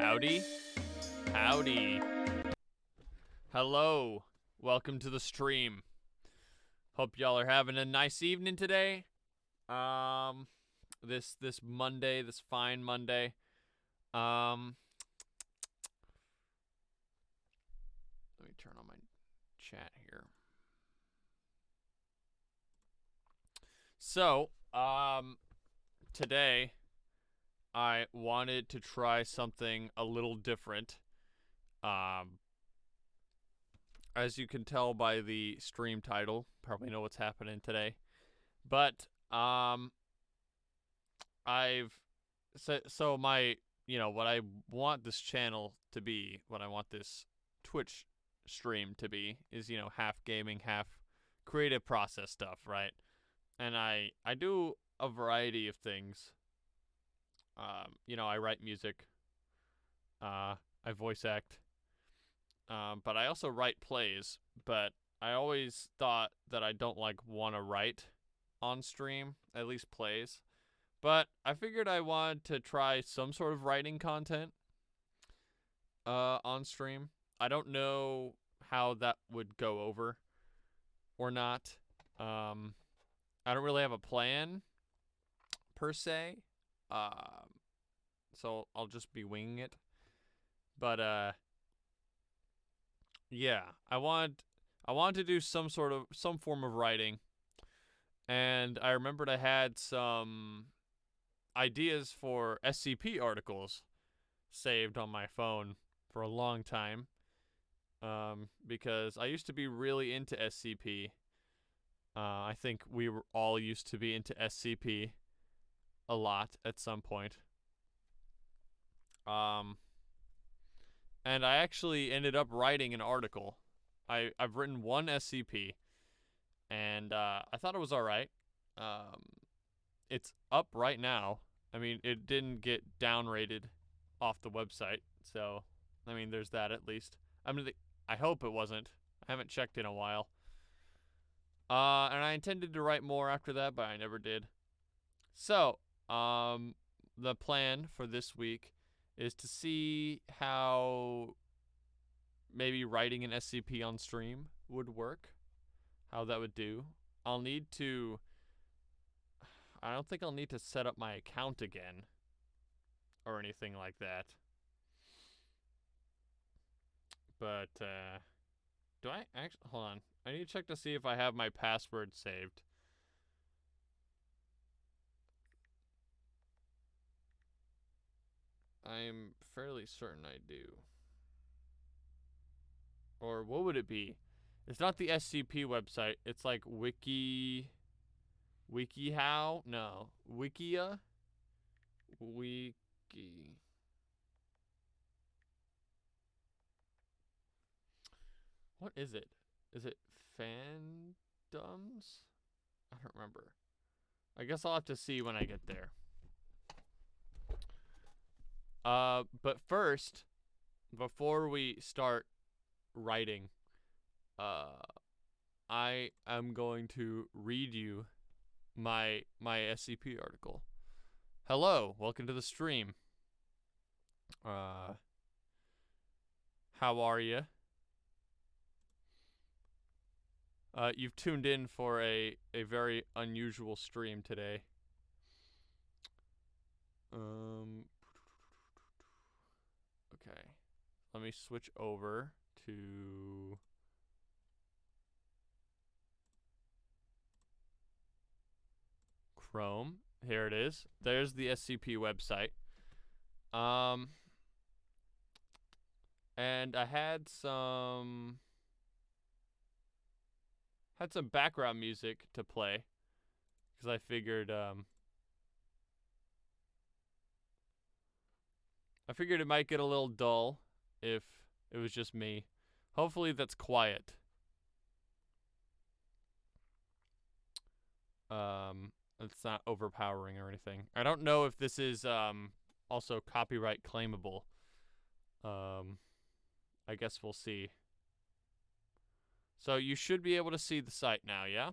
Howdy. Howdy. Hello. Welcome to the stream. Hope y'all are having a nice evening today. This Monday, this fine Monday. Let me turn on my chat here. So, today I wanted to try something a little different. As you can tell by the stream title, probably know what's happening today. But so my, what I want this channel to be, what I want this Twitch stream to be is, half gaming, half creative process stuff, right? And I do a variety of things. I write music. I voice act. But I also write plays, but I always thought that I don't want to write on stream, at least plays. But I figured I wanted to try some sort of writing content on stream. I don't know how that would go over or not. I don't really have a plan per se. So I'll just be winging it. But yeah, I want to do some form of writing. And I remembered I had some ideas for SCP articles saved on my phone for a long time. Because I used to be really into SCP. I think we were all used to be into SCP a lot at some point. And I actually ended up writing an article. I've written one SCP, and I thought it was alright. It's up right now. I mean, it didn't get downrated off the website, so, I mean, there's that at least. I hope it wasn't. I haven't checked in a while. And I intended to write more after that, but I never did. So, the plan for this week is to see how maybe writing an SCP on stream would work, how that would do. I don't think I'll need to set up my account again or anything like that. But, do I actually, hold on. I need to check to see if I have my password saved. I'm fairly certain I do. Or what would it be? It's not the SCP website. It's like WikiHow? No. Wikia? Wiki. What is it? Is it Fandoms? I don't remember. I guess I'll have to see when I get there. But first, before we start writing, I am going to read you my SCP article. Hello, welcome to the stream. How are you? You've tuned in for a very unusual stream today. Okay. Let me switch over to Chrome. Here it is. There's the SCP website. And I had some background music to play because I figured it might get a little dull if it was just me. Hopefully that's quiet. It's not overpowering or anything. I don't know if this is also copyright claimable. I guess we'll see. So you should be able to see the site now, yeah?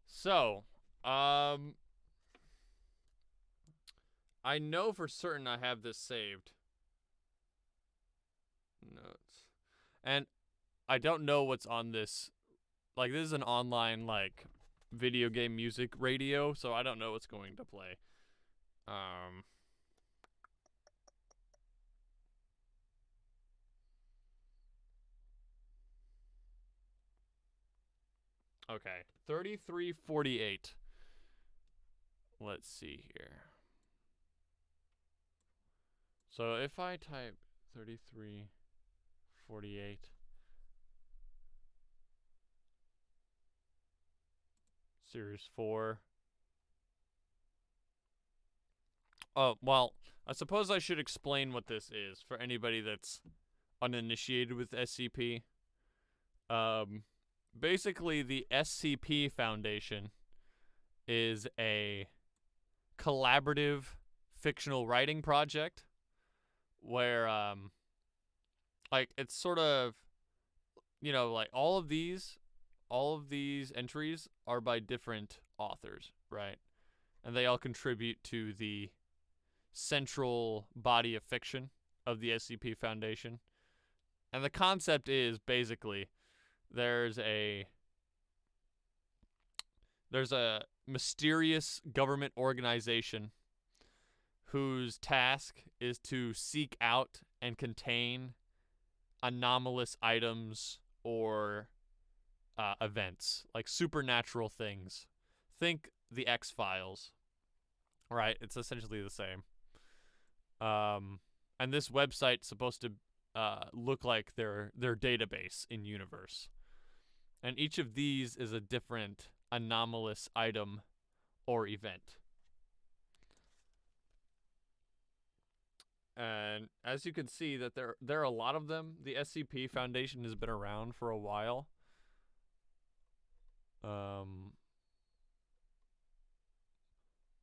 So, I know for certain I have this saved. Notes. And I don't know what's on this. Like, this is an online, like, video game music radio, so I don't know what's going to play. Okay, 3348. Let's see here. So if I type 3348, Series 4. Oh, well, I suppose I should explain what this is for anybody that's uninitiated with SCP. Basically, the SCP Foundation is a collaborative fictional writing project where, like, it's sort of, like all of these entries are by different authors, right? And they all contribute to the central body of fiction of the SCP Foundation. And the concept is basically there's a mysterious government organization whose task is to seek out and contain anomalous items or events, like supernatural things. Think the X-Files, right? It's essentially the same. And this website's supposed to look like their database in universe. And each of these is a different anomalous item or event. And as you can see that there are a lot of them. The SCP Foundation has been around for a while.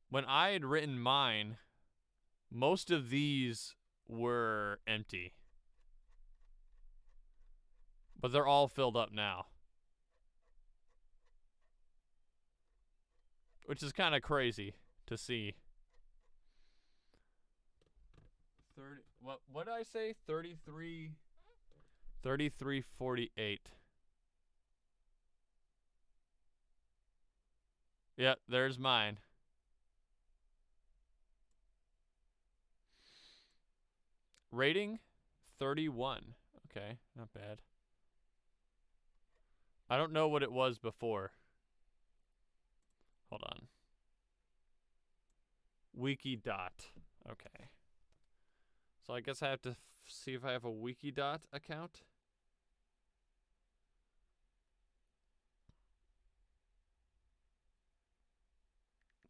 When I had written mine, most of these were empty. But they're all filled up now. Which is kind of crazy to see. 30, what did I say? 3348. Yep, there's mine. Rating 31. Okay, not bad. I don't know what it was before. Hold on. Wikidot. Okay. So I guess I have to see if I have a Wikidot account.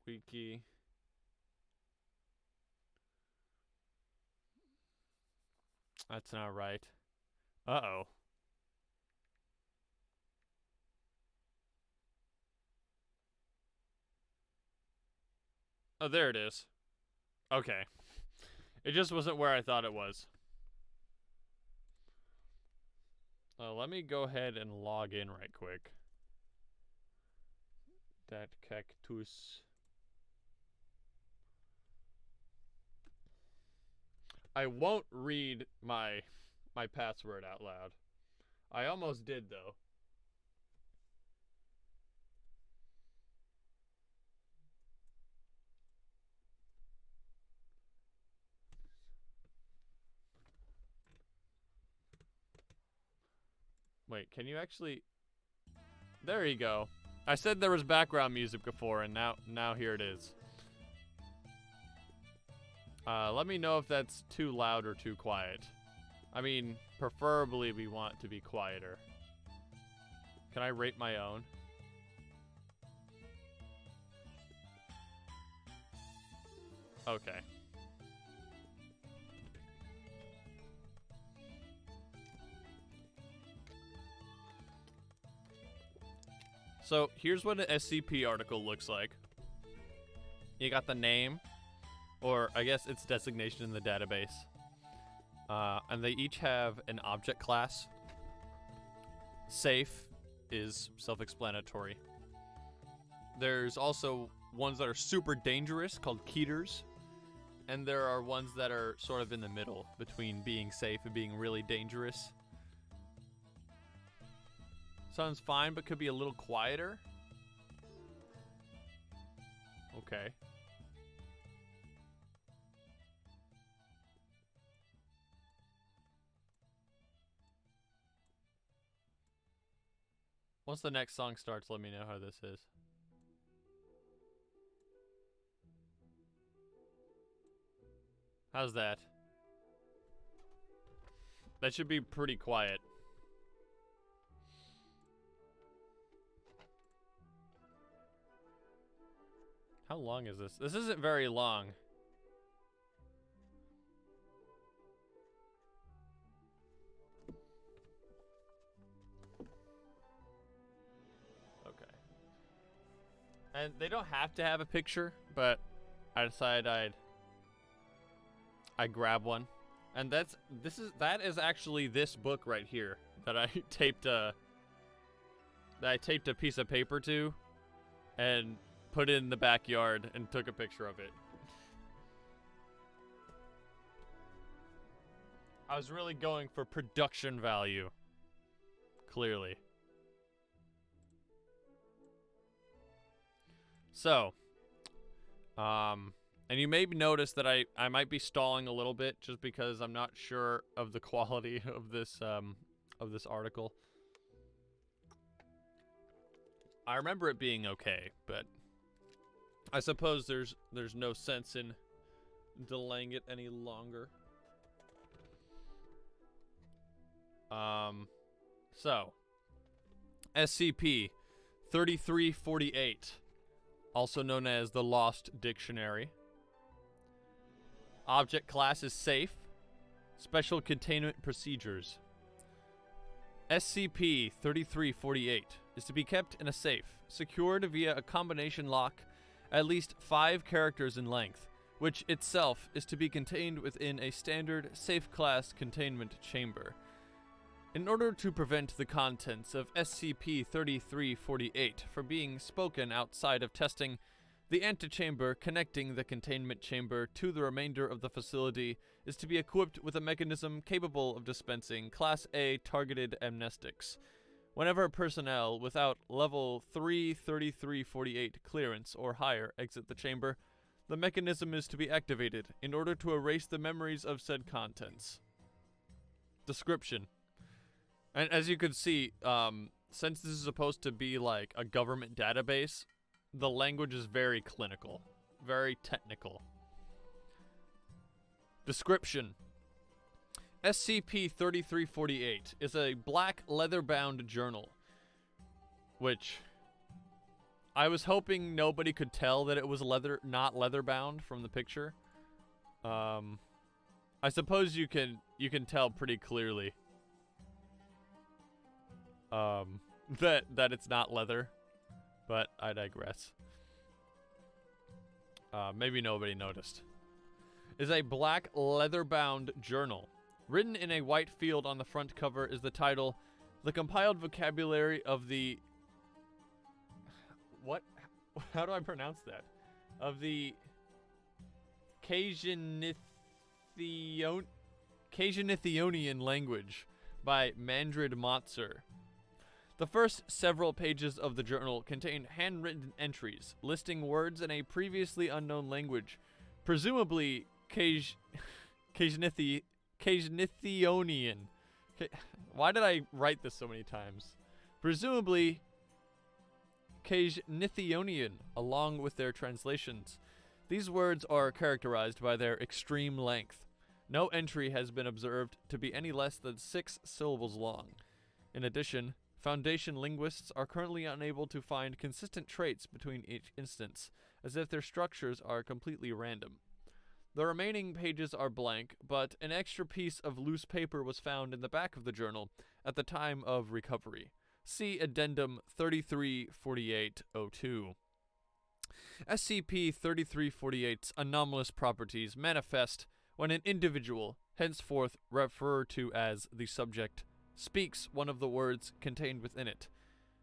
Wiki. That's not right. Uh-oh. Oh, there it is. Okay. It just wasn't where I thought it was. Let me go ahead and log in right quick. That cactus. I won't read my password out loud. I almost did, though. Wait, can you actually... There you go. I said there was background music before, and now here it is. Let me know if that's too loud or too quiet. I mean, preferably we want to be quieter. Can I rate my own? Okay. So here's what an SCP article looks like. You got the name, or I guess its designation in the database. And they each have an object class. Safe is self-explanatory. There's also ones that are super dangerous called Keeters. and there are ones that are sort of in the middle between being safe and being really dangerous. Sounds fine, but could be a little quieter. Okay. Once the next song starts, let me know how this is. How's that? That should be pretty quiet. How long is this? This isn't very long. Okay. And they don't have to have a picture, but I decided I'd grab one. And that is actually this book right here that I taped a piece of paper to and put it in the backyard and took a picture of it. I was really going for production value. Clearly. So, and you may notice that I might be stalling a little bit just because I'm not sure of the quality of this article. I remember it being okay, but I suppose there's no sense in delaying it any longer. So SCP 3348, also known as the Lost Dictionary. Object class is safe. Special containment procedures. SCP 3348 is to be kept in a safe, secured via a combination lock at least 5 characters in length, which itself is to be contained within a standard safe class containment chamber. In order to prevent the contents of SCP-3348 from being spoken outside of testing, the antechamber connecting the containment chamber to the remainder of the facility is to be equipped with a mechanism capable of dispensing Class A targeted amnestics. Whenever personnel without Level 3-3348 clearance or higher exit the chamber, the mechanism is to be activated in order to erase the memories of said contents. Description. And as you can see, since this is supposed to be like a government database, the language is very clinical, very technical. Description. SCP-3348 is a black leather-bound journal, which I was hoping nobody could tell that it was not leather-bound from the picture. I suppose you can tell pretty clearly that it's not leather, but I digress. Maybe nobody noticed. Is a black leather-bound journal. Written in a white field on the front cover is the title, The Compiled Vocabulary of the... What? How do I pronounce that? Of the Cajunithionian language by Mandrid Motzer. The first several pages of the journal contain handwritten entries listing words in a previously unknown language, presumably Cajunithionian. Why did I write this so many times? Presumably Cajunithionian, along with their translations. These words are characterized by their extreme length. No entry has been observed to be any less than 6 syllables long. In addition, Foundation linguists are currently unable to find consistent traits between each instance, as if their structures are completely random. The remaining pages are blank, but an extra piece of loose paper was found in the back of the journal at the time of recovery. See Addendum 334802. SCP-3348's anomalous properties manifest when an individual, henceforth referred to as the subject, speaks one of the words contained within it.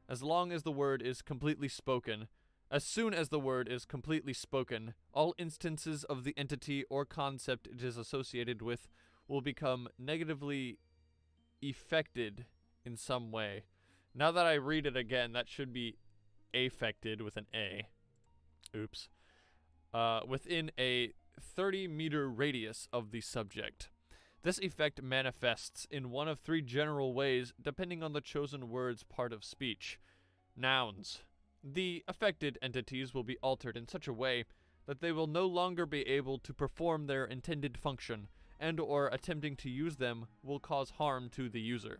As long as the word is completely spoken, As soon as the word is completely spoken, all instances of the entity or concept it is associated with will become negatively affected in some way. Now that I read it again, that should be affected with an A. Oops. Within a 30-meter radius of the subject. This effect manifests in one of 3 general ways depending on the chosen word's part of speech. Nouns. The affected entities will be altered in such a way that they will no longer be able to perform their intended function, and or attempting to use them will cause harm to the user.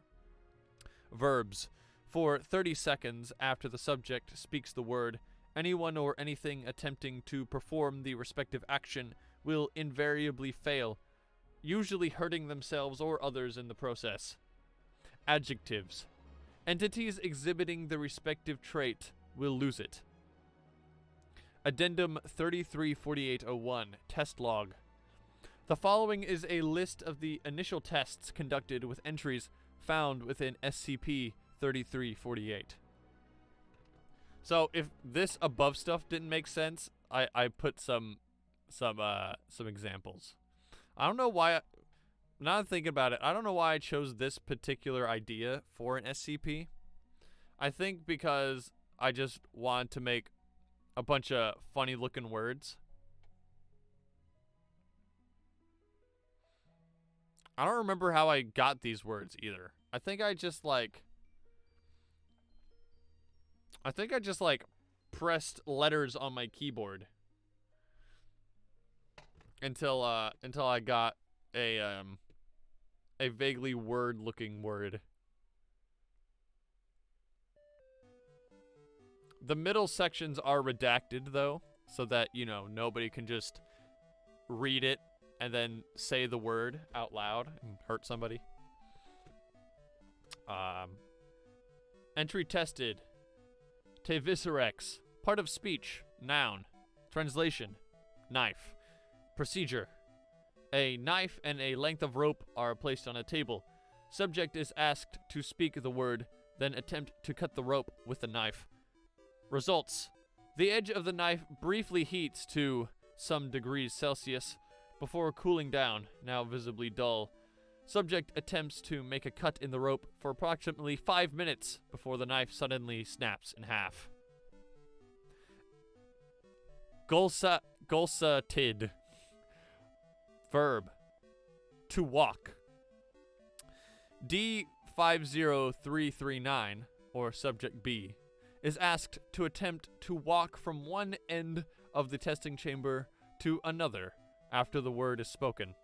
Verbs. For 30 seconds after the subject speaks the word, anyone or anything attempting to perform the respective action will invariably fail, usually hurting themselves or others in the process. Adjectives. Entities exhibiting the respective trait will lose it. Addendum 334801, Test Log. The following is a list of the initial tests conducted with entries found within SCP 3348. So if this above stuff didn't make sense, I put some examples. I don't know why. Now I'm thinking about it, I don't know why I chose this particular idea for an SCP. I think because I just want to make a bunch of funny looking words. I don't remember how I got these words either. I think I just like pressed letters on my keyboard until I got a vaguely word-looking word. The middle sections are redacted though, so that, you know, nobody can just read it and then say the word out loud and hurt somebody. Entry tested. Teviserex. Part of speech. Noun. Translation. Knife. Procedure. A knife and a length of rope are placed on a table. Subject is asked to speak the word, then attempt to cut the rope with the knife. Results. The edge of the knife briefly heats to some degrees Celsius before cooling down, now visibly dull. Subject attempts to make a cut in the rope for approximately 5 minutes before the knife suddenly snaps in half. Gulsatid. Verb. To walk. D50339, or Subject B, is asked to attempt to walk from one end of the testing chamber to another after the word is spoken.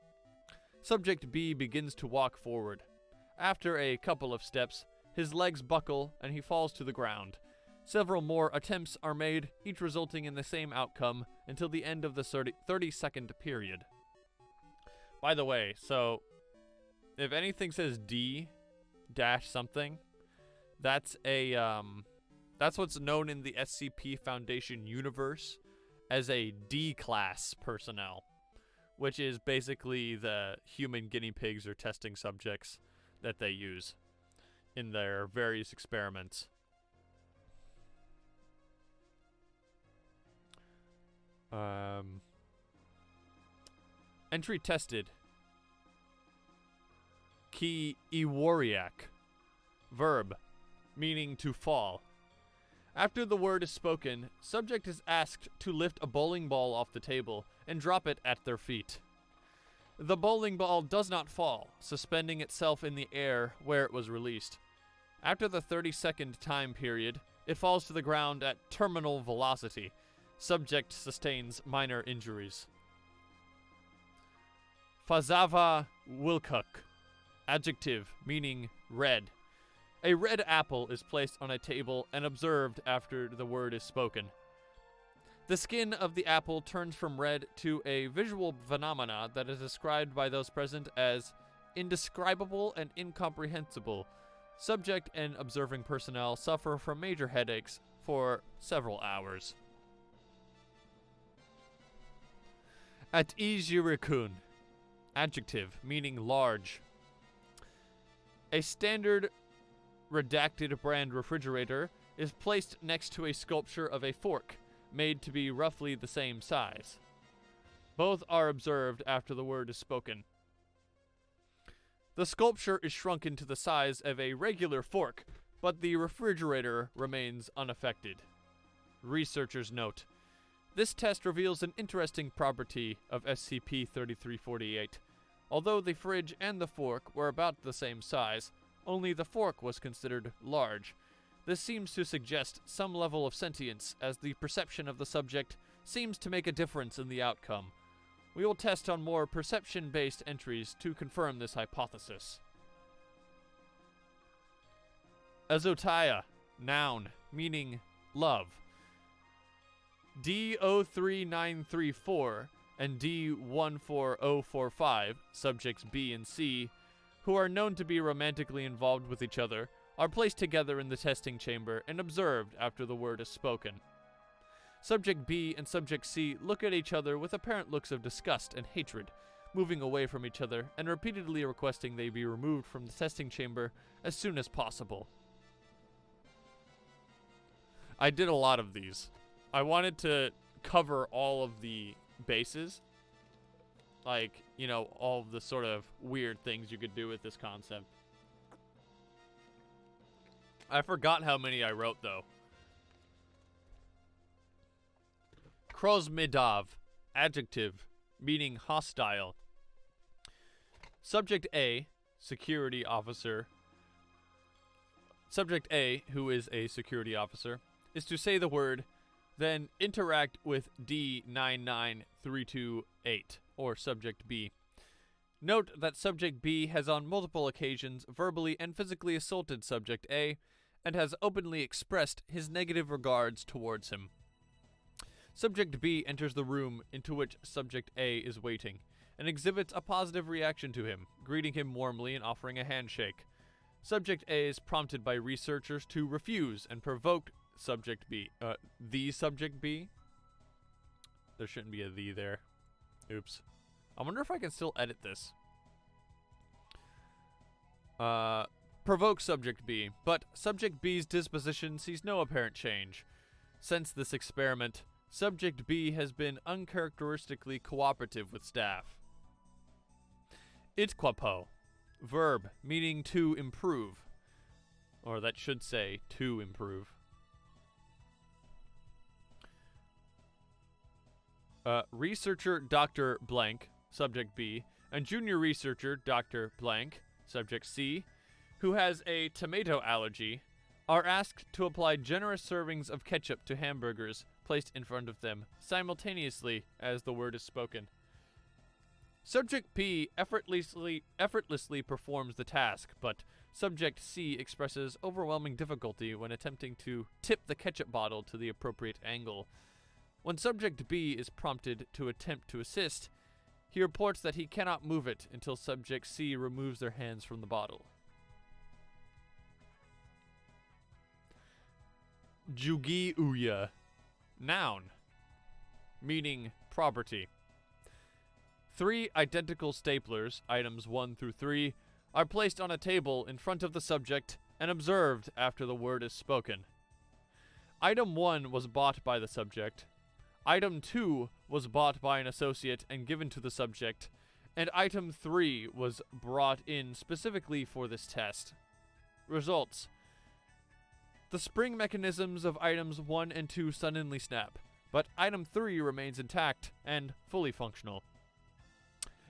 Subject B begins to walk forward. After a couple of steps, his legs buckle and he falls to the ground. Several more attempts are made, each resulting in the same outcome until the end of the 30-second period. By the way, so if anything says D dash something, that's what's known in the SCP Foundation universe as a D-class personnel, which is basically the human guinea pigs or testing subjects that they use in their various experiments. Entry tested. Ki Iwariak. Verb, meaning to fall. After the word is spoken, subject is asked to lift a bowling ball off the table and drop it at their feet. The bowling ball does not fall, suspending itself in the air where it was released. After the 30-second time period, it falls to the ground at terminal velocity. Subject sustains minor injuries. Fazava Wilcock. Adjective, meaning red. A red apple is placed on a table and observed after the word is spoken. The skin of the apple turns from red to a visual phenomena that is described by those present as indescribable and incomprehensible. Subject and observing personnel suffer from major headaches for several hours. At Ijirikun. Adjective, meaning large. A standard redacted brand refrigerator is placed next to a sculpture of a fork. made to be roughly the same size. Both are observed after the word is spoken. The sculpture is shrunken to the size of a regular fork, but the refrigerator remains unaffected. Researchers note, this test reveals an interesting property of SCP-3348. Although the fridge and the fork were about the same size, only the fork was considered large. This seems to suggest some level of sentience, as the perception of the subject seems to make a difference in the outcome. We will test on more perception-based entries to confirm this hypothesis. Azotia, noun, meaning love. D03934 and D14045, subjects B and C, who are known to be romantically involved with each other, are placed together in the testing chamber and observed after the word is spoken. Subject B and Subject C look at each other with apparent looks of disgust and hatred, moving away from each other and repeatedly requesting they be removed from the testing chamber as soon as possible. I did a lot of these. I wanted to cover all of the bases. Like, you know, all of the sort of weird things you could do with this concept. I forgot how many I wrote, though. Krosmidov, adjective, meaning hostile. Subject A, security officer. Subject A, who is a security officer, is to say the word, then interact with D99328, or Subject B. Note that Subject B has on multiple occasions verbally and physically assaulted Subject A, and has openly expressed his negative regards towards him. Subject B enters the room into which Subject A is waiting, and exhibits a positive reaction to him, greeting him warmly and offering a handshake. Subject A is prompted by researchers to refuse and provoke Subject B. The Subject B? There shouldn't be a "the" there. Oops. I wonder if I can still edit this. Provoke Subject B, but Subject B's disposition sees no apparent change. Since this experiment, Subject B has been uncharacteristically cooperative with staff. Itquapo, verb, meaning to improve. Or that should say, to improve. Researcher Dr. Blank, Subject B, and junior researcher Dr. Blank, Subject C, who has a tomato allergy, are asked to apply generous servings of ketchup to hamburgers placed in front of them, simultaneously as the word is spoken. Subject P effortlessly performs the task, but Subject C expresses overwhelming difficulty when attempting to tip the ketchup bottle to the appropriate angle. When Subject B is prompted to attempt to assist, he reports that he cannot move it until Subject C removes their hands from the bottle. Jugi Uya, noun, meaning property. 3 identical staplers, items 1 through 3, are placed on a table in front of the subject and observed after the word is spoken. Item 1 was bought by the subject. Item 2 was bought by an associate and given to the subject, and Item 3 was brought in specifically for this test. Results. The spring mechanisms of Items 1 and 2 suddenly snap, but Item 3 remains intact and fully functional.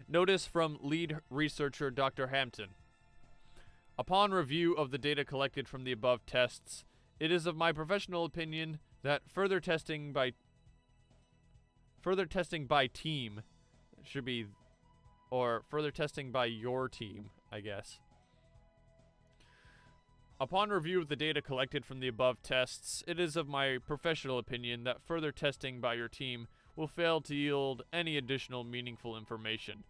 Notice from lead researcher Dr. Hampton. Upon review of the data collected from the above tests, it is of my professional opinion that further testing by team should be, or further testing by your team, I guess. Upon review of the data collected from the above tests, it is of my professional opinion that further testing by your team will fail to yield any additional meaningful information.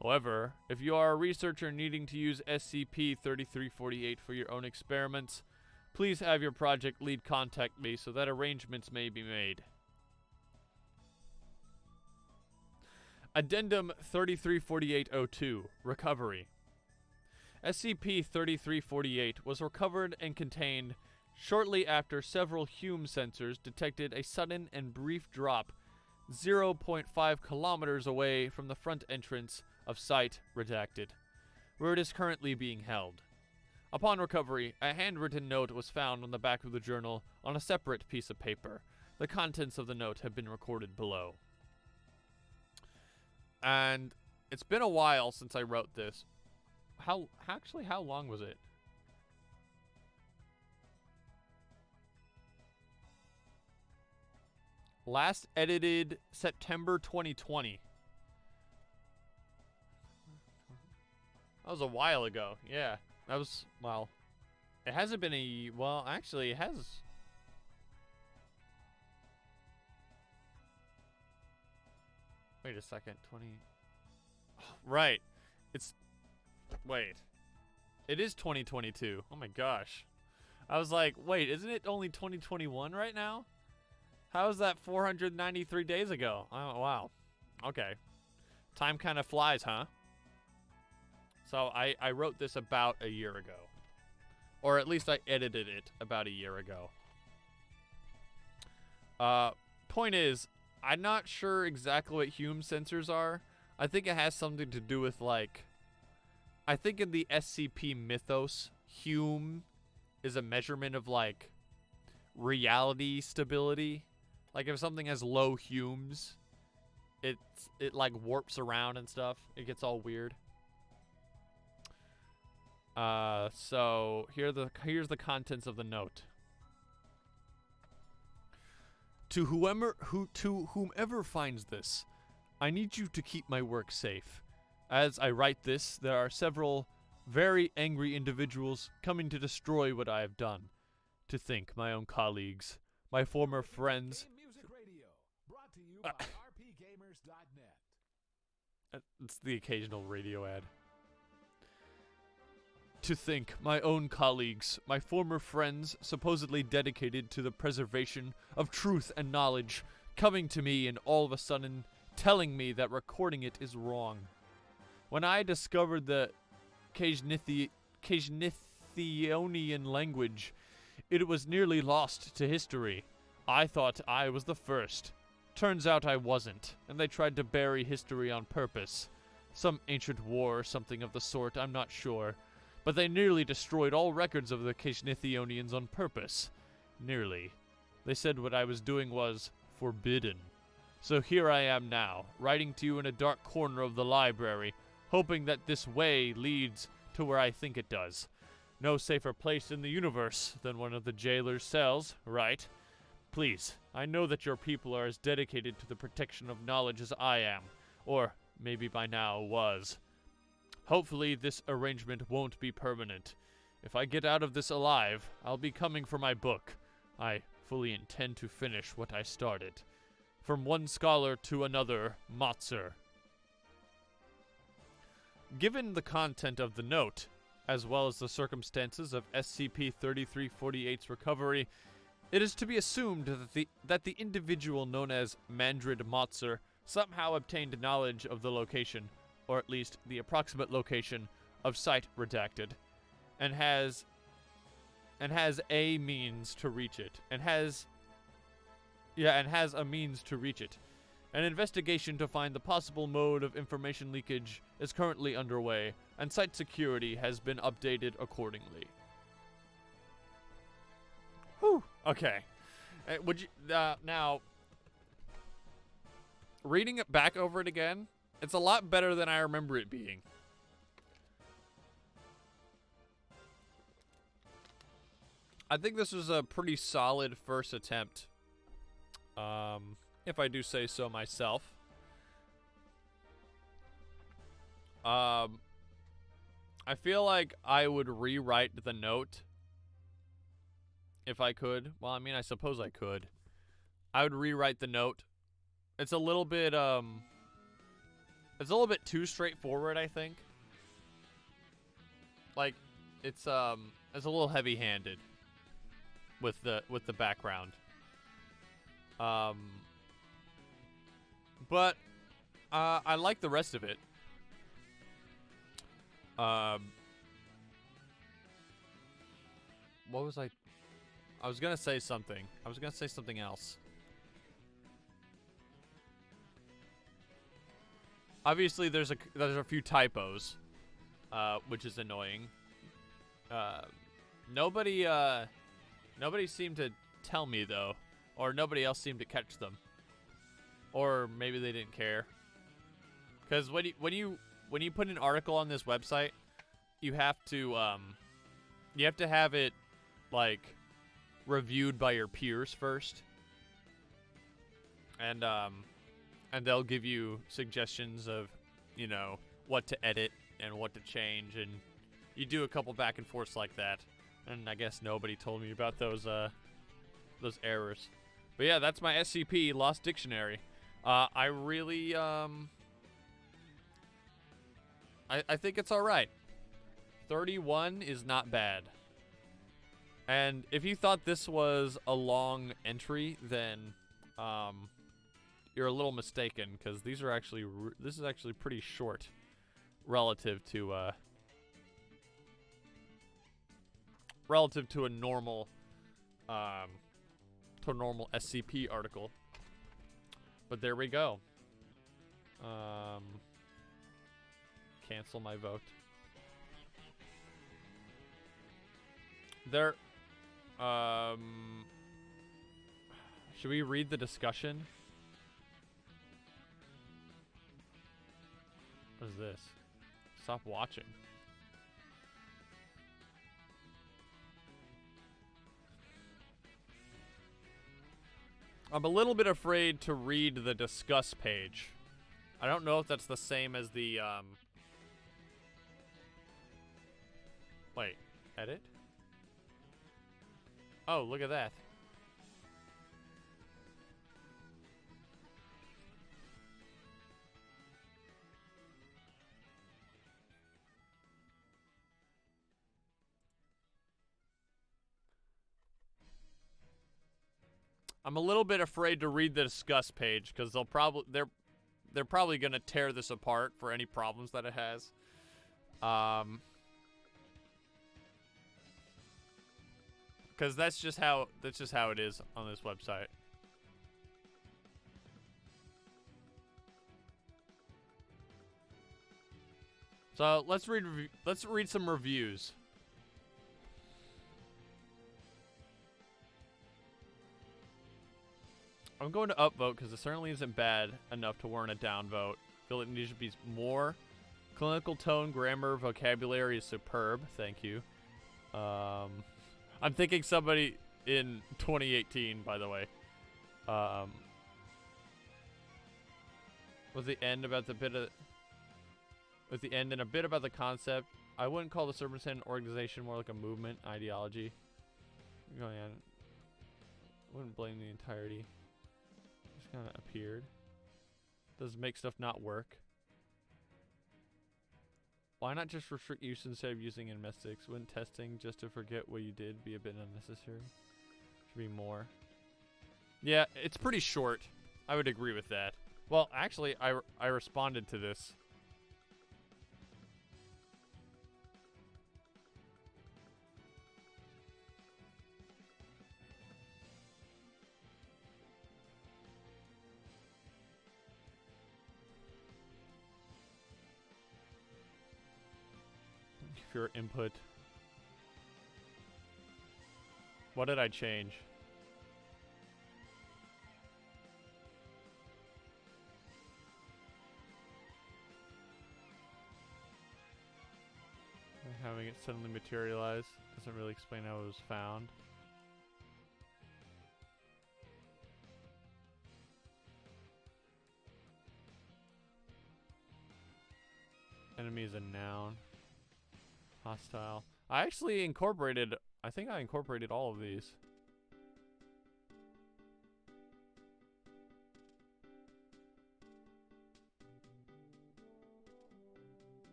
However, if you are a researcher needing to use SCP-3348 for your own experiments, please have your project lead contact me so that arrangements may be made. Addendum 3348-02, Recovery. SCP-3348 was recovered and contained Shortly after, several Hume sensors detected a sudden and brief drop 0.5 kilometers away from the front entrance of Site Redacted, where it is currently being held. Upon recovery, a handwritten note was found on the back of the journal on a separate piece of paper. The contents of the note have been recorded below. And it's been a while since I wrote this. How long was it? Last edited September 2020. That was a while ago. Yeah. That was, well, it hasn't been a, well, actually, it has. Wait a second, 20. Right. It's, wait. It is 2022. Oh my gosh. I was like, wait, isn't it only 2021 right now? How is that 493 days ago? Oh, wow. Okay. Time kind of flies, huh? So I wrote this about a year ago. Or at least I edited it about a year ago. Point is, I'm not sure exactly what Hume sensors are. I think it has something to do with, like, I think in the SCP mythos, Hume is a measurement of, like, reality stability. Like, if something has low Humes, it like warps around and stuff. It gets all weird. So here's the contents of the note. To whomever finds this, I need you to keep my work safe. As I write this, there are several very angry individuals coming to destroy what I have done. To think, my own colleagues, my former friends. Music Radio, brought to you by rpgamers.net. It's the occasional radio ad. To think, my own colleagues, my former friends, supposedly dedicated to the preservation of truth and knowledge, coming to me and all of a sudden telling me that recording it is wrong. When I discovered the Kajnithionian language, it was nearly lost to history. I thought I was the first. Turns out I wasn't, and they tried to bury history on purpose. Some ancient war or something of the sort, I'm not sure. But they nearly destroyed all records of the Kajnithionians on purpose. Nearly. They said what I was doing was forbidden. So here I am now, writing to you in a dark corner of the library, hoping that this way leads to where I think it does. No safer place in the universe than one of the jailer's cells, right? Please, I know that your people are as dedicated to the protection of knowledge as I am, or maybe by now was. Hopefully this arrangement won't be permanent. If I get out of this alive, I'll be coming for my book. I fully intend to finish what I started. From one scholar to another, Motzer. Given the content of the note, as well as the circumstances of SCP-3348's recovery, it is to be assumed that the individual known as Mandrid Motzer somehow obtained knowledge of the location, or at least the approximate location, of Site Redacted, and has a means to reach it, and has a means to reach it. An investigation to find the possible mode of information leakage is currently underway, and site security has been updated accordingly. Whew. Okay. Would you now reading it back over it again? It's a lot better than I remember it being. I think this was a pretty solid first attempt. If I do say so myself. I feel like I would rewrite the note if I could. Well, I mean, I suppose I could. I would rewrite the note. It's a little bit too straightforward, I think. Like, it's a little heavy-handed with the background. But I like the rest of it. What was I I was gonna say something. I was gonna say something else. Obviously, there's a few typos, which is annoying. Nobody seemed to tell me though, or nobody else seemed to catch them, or maybe they didn't care. Because when you put an article on this website, you have to have it like reviewed by your peers first, and they'll give you suggestions of, you know, what to edit and what to change, and you do a couple back and forths like that. And I guess nobody told me about those errors. But yeah, that's my SCP Lost Dictionary. I really I think it's all right. 31 is not bad. And if you thought this was a long entry, then you're a little mistaken, because these are actually this is actually pretty short relative to a normal SCP article. But there we go. Cancel my vote. There. Should we read the discussion? What is this? Stop watching. I'm a little bit afraid to read the discuss page. I don't know if that's the same as the, Wait, edit? Oh, look at that. I'm a little bit afraid to read the discuss page, because they're probably gonna tear this apart for any problems that it has. Because that's just how it is on this website. So let's read some reviews. I'm going to upvote because it certainly isn't bad enough to warrant a downvote. I feel it needs to be more. Clinical tone, grammar, vocabulary is superb. Thank you. I'm thinking somebody in 2018, by the way. Was the end about the bit of... With the end and a bit about the concept. I wouldn't call the Serpent's Head an organization, more like a movement, ideology. Going on. Wouldn't blame the entirety. Just kind of appeared. Does make stuff not work. Why not just restrict use instead of using in mystics? Wouldn't testing just to forget what you did be a bit unnecessary? Should be more. Yeah, it's pretty short. I would agree with that. Well, actually, I responded to this. For your input. What did I change? Having it suddenly materialize doesn't really explain how it was found. Enemy is a noun. Hostile. I actually incorporated, I think I incorporated all of these.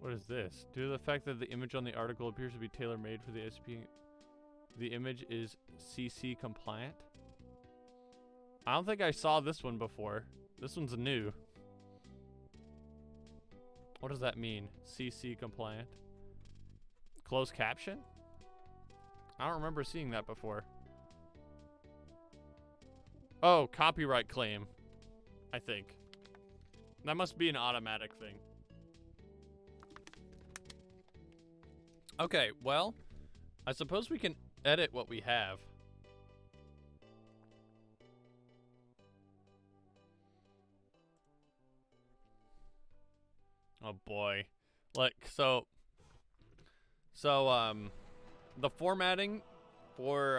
What What is this? Due to the fact that the image on the article appears to be tailor-made for the SCP, the image is CC compliant. I don't think I saw this one before. This one's new. What does that mean? CC compliant. Closed caption? I don't remember seeing that before. Oh, copyright claim. I think. That must be an automatic thing. Okay, well, I suppose we can edit what we have. Oh boy. Like, so the formatting for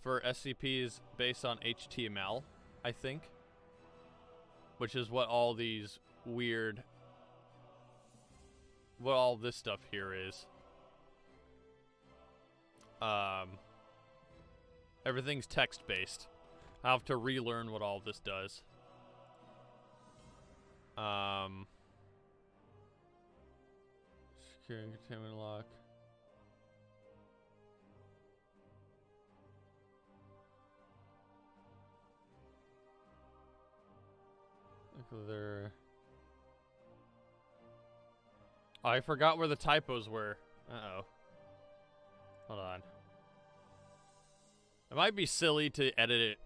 SCP is based on HTML, I think, which is what all these weird, what all this stuff here is. Everything's text-based. I have to relearn what all this does. Securing containment lock. There. Oh, I forgot where the typos were. Uh-oh. Hold on. It might be silly to edit it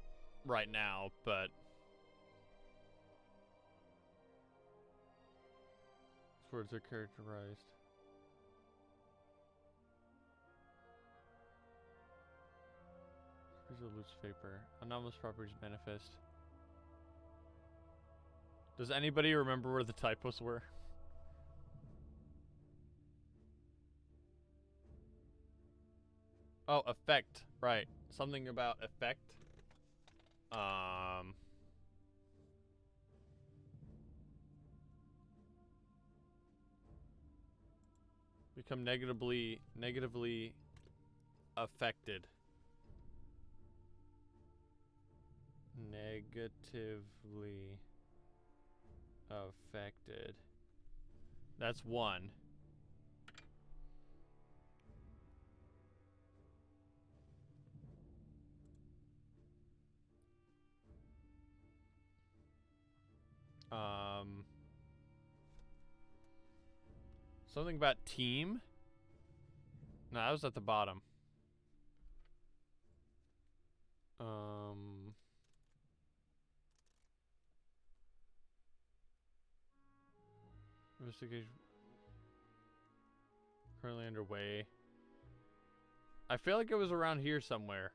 right now, but these words are characterized. Here's a loose vapor. Anomalous properties manifest. Does anybody remember where the typos were? Oh, effect. Right. Something about effect. Become negatively affected. Negatively affected. That's one. Something about team? No, that was at the bottom. Investigation currently underway. I feel like it was around here somewhere.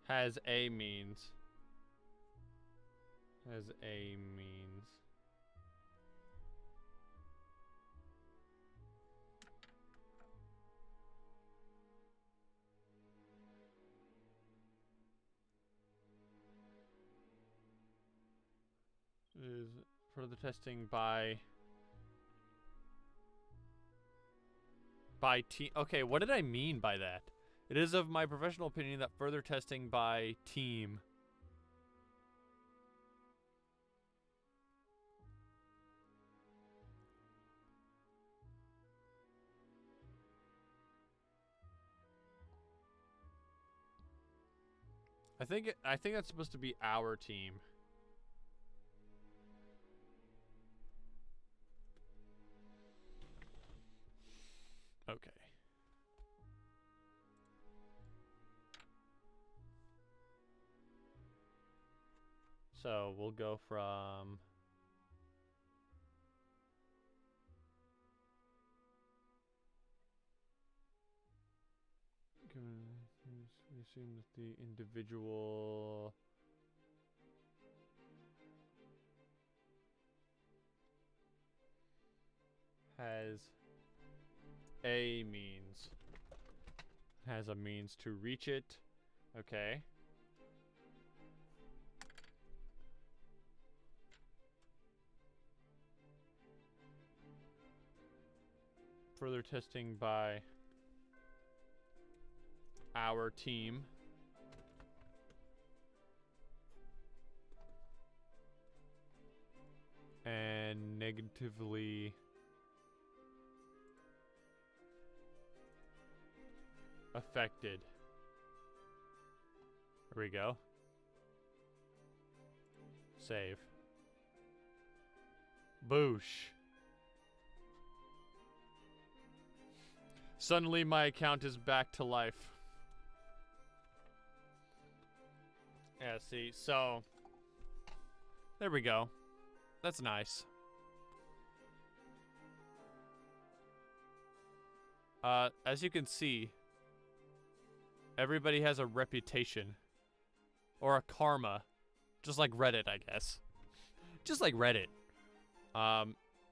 Has a means. Has a means. Is further testing by team. Okay, what did I mean by that? It is of my professional opinion that further testing by team. I think that's supposed to be our team. Okay. So we'll go from we assume that the individual has a means. Has a means to reach it. Okay. Further testing by our team. and negatively affected. Here we go. Save. Boosh. Suddenly my account is back to life. Yeah, see, so there we go. That's nice. As you can see, everybody has a reputation or a karma, just like Reddit, I guess. Just like Reddit.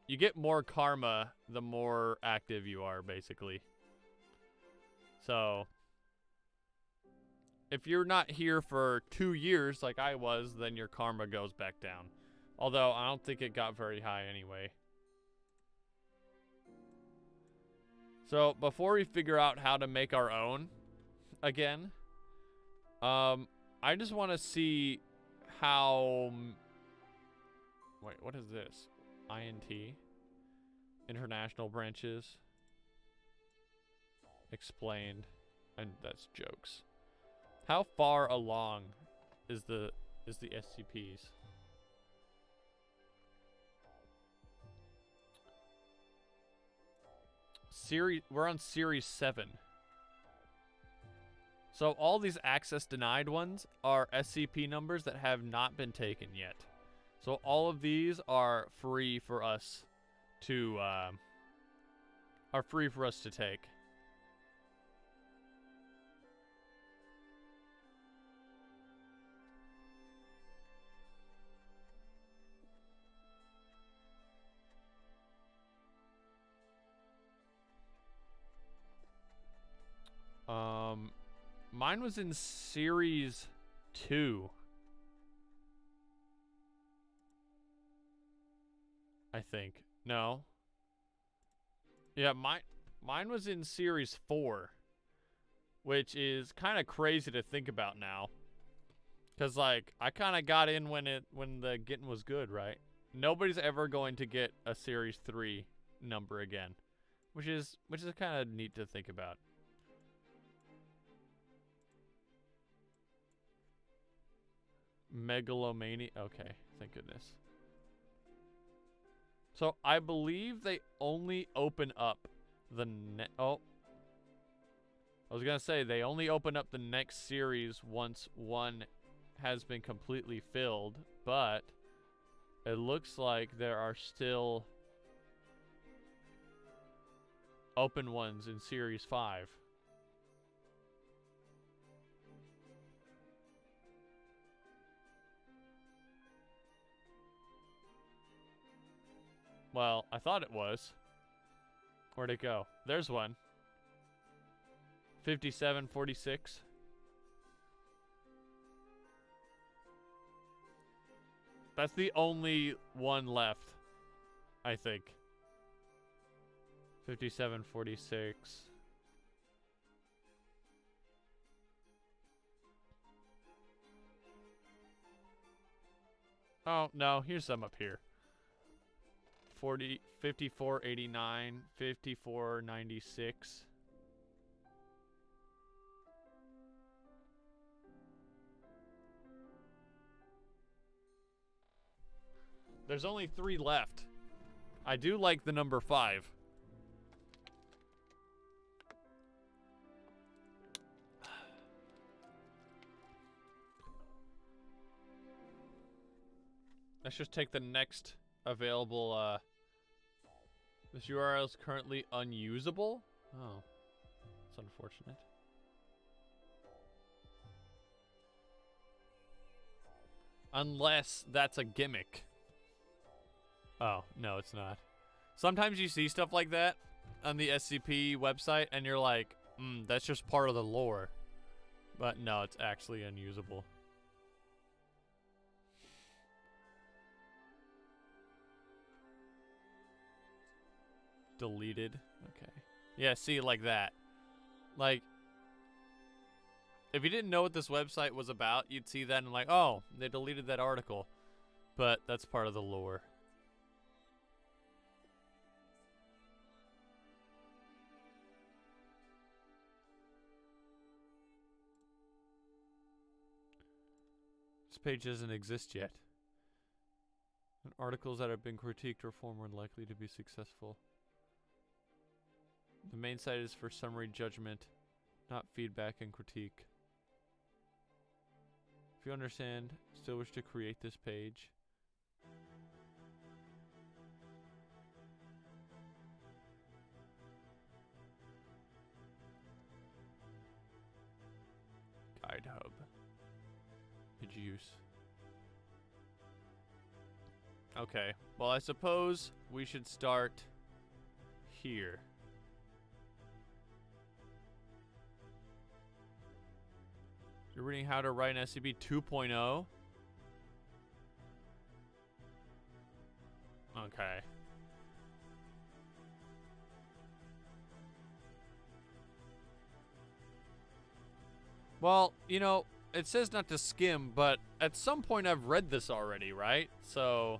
You get more karma the more active you are, basically. So, if you're not here for 2 years like I was, then your karma goes back down. Although, I don't think it got very high anyway. So, before we figure out how to make our own again, I just want to see how... Wait, what is this? INT? International branches. Explained. And that's jokes. How far along is the SCPs? We're on series 7. So all these access denied ones are SCP numbers that have not been taken yet. So all of these are free for us to take. Mine was in series 2. I think. No. Yeah, mine was in series 4, which is kind of crazy to think about now. Cause like I kind of got in when the getting was good, right? Nobody's ever going to get a series 3 number again, which is kind of neat to think about. Megalomania. Okay, thank goodness. So I believe they only open up the I was gonna say they only open up the next series once one has been completely filled, but it looks like there are still open ones in series 5. Well, I thought it was. Where'd it go? There's one. 5746. That's the only one left, I think. 5746. Oh, no, here's some up here. 5489, 5496. There's only 3 left. I do like the number 5. Let's just take the next available, this URL is currently unusable? Oh, that's unfortunate. Unless that's a gimmick. Oh, no, it's not. Sometimes you see stuff like that on the SCP website, and you're like, that's just part of the lore. But no, it's actually unusable. Deleted. Okay. Yeah, see, like that. Like, if you didn't know what this website was about, you'd see that and like, oh, they deleted that article. But that's part of the lore. This page doesn't exist yet. And articles that have been critiqued or far more likely to be successful. The main site is for summary judgment, not feedback and critique. If you understand, still wish to create this page. Guide hub. Page use. Okay, well I suppose we should start here. You're reading how to write an SCP 2.0? Okay. Well, you know, it says not to skim, but at some point I've read this already, right? So,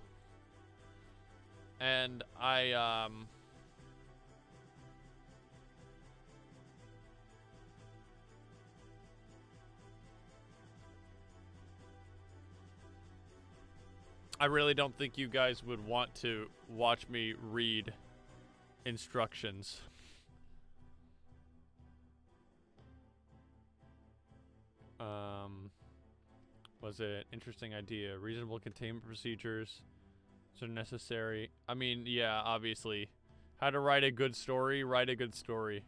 and I really don't think you guys would want to watch me read instructions. Was it interesting idea? Reasonable containment procedures are necessary. I mean, yeah, obviously. How to write a good story? Write a good story.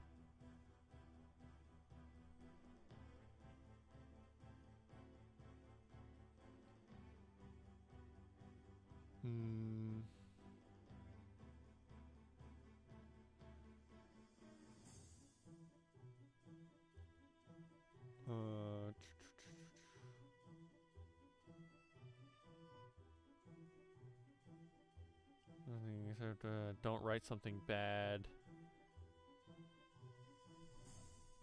Don't write something bad.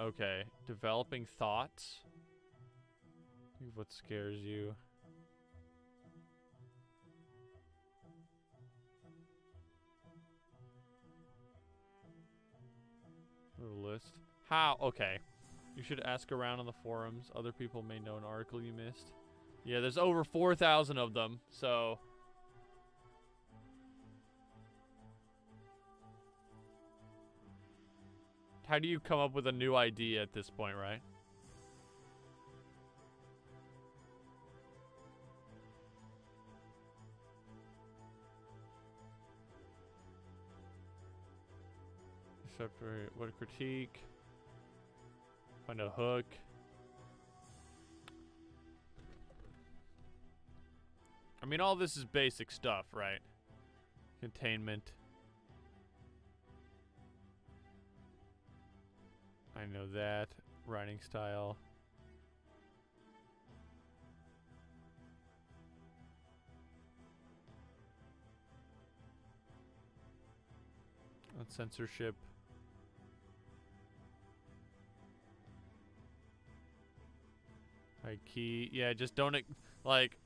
Okay, developing thoughts. What scares you? Little list. How? Okay. You should ask around on the forums. Other people may know an article you missed. Yeah, there's over 4,000 of them, so... How do you come up with a new idea at this point, right? Separate what critique. Find a hook. I mean, all this is basic stuff, right? Containment. I know that. Writing style. Censorship. High key. Yeah, just don't, like,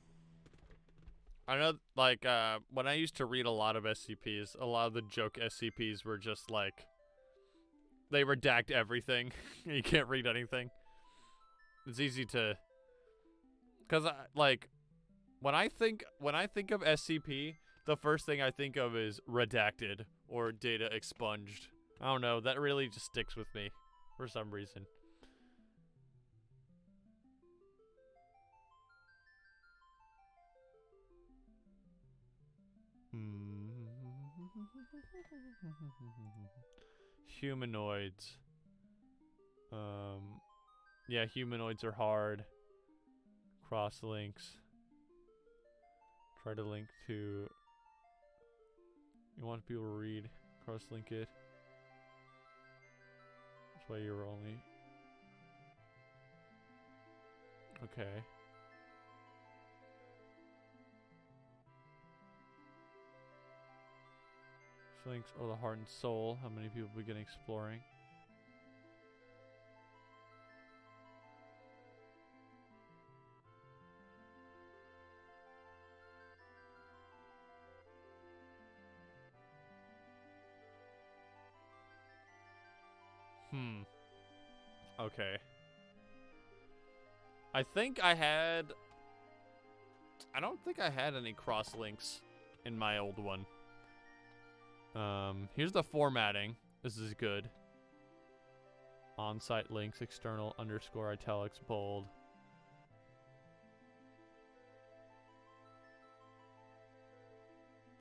I know, like, when I used to read a lot of SCPs, a lot of the joke SCPs were just, like, they redact everything. You can't read anything. It's easy to, because, like, when I think of SCP, the first thing I think of is redacted or data expunged. I don't know, that really just sticks with me for some reason. Humanoids. Yeah, humanoids are hard. Cross links. Try to link to... You want people to read. Cross link it. That's why you're only... Okay. Links or the heart and soul. How many people begin exploring? Okay. I think I had I don't think I had any cross links in my old one. Here's the formatting. This is good. On-site links, external, underscore, italics, bold.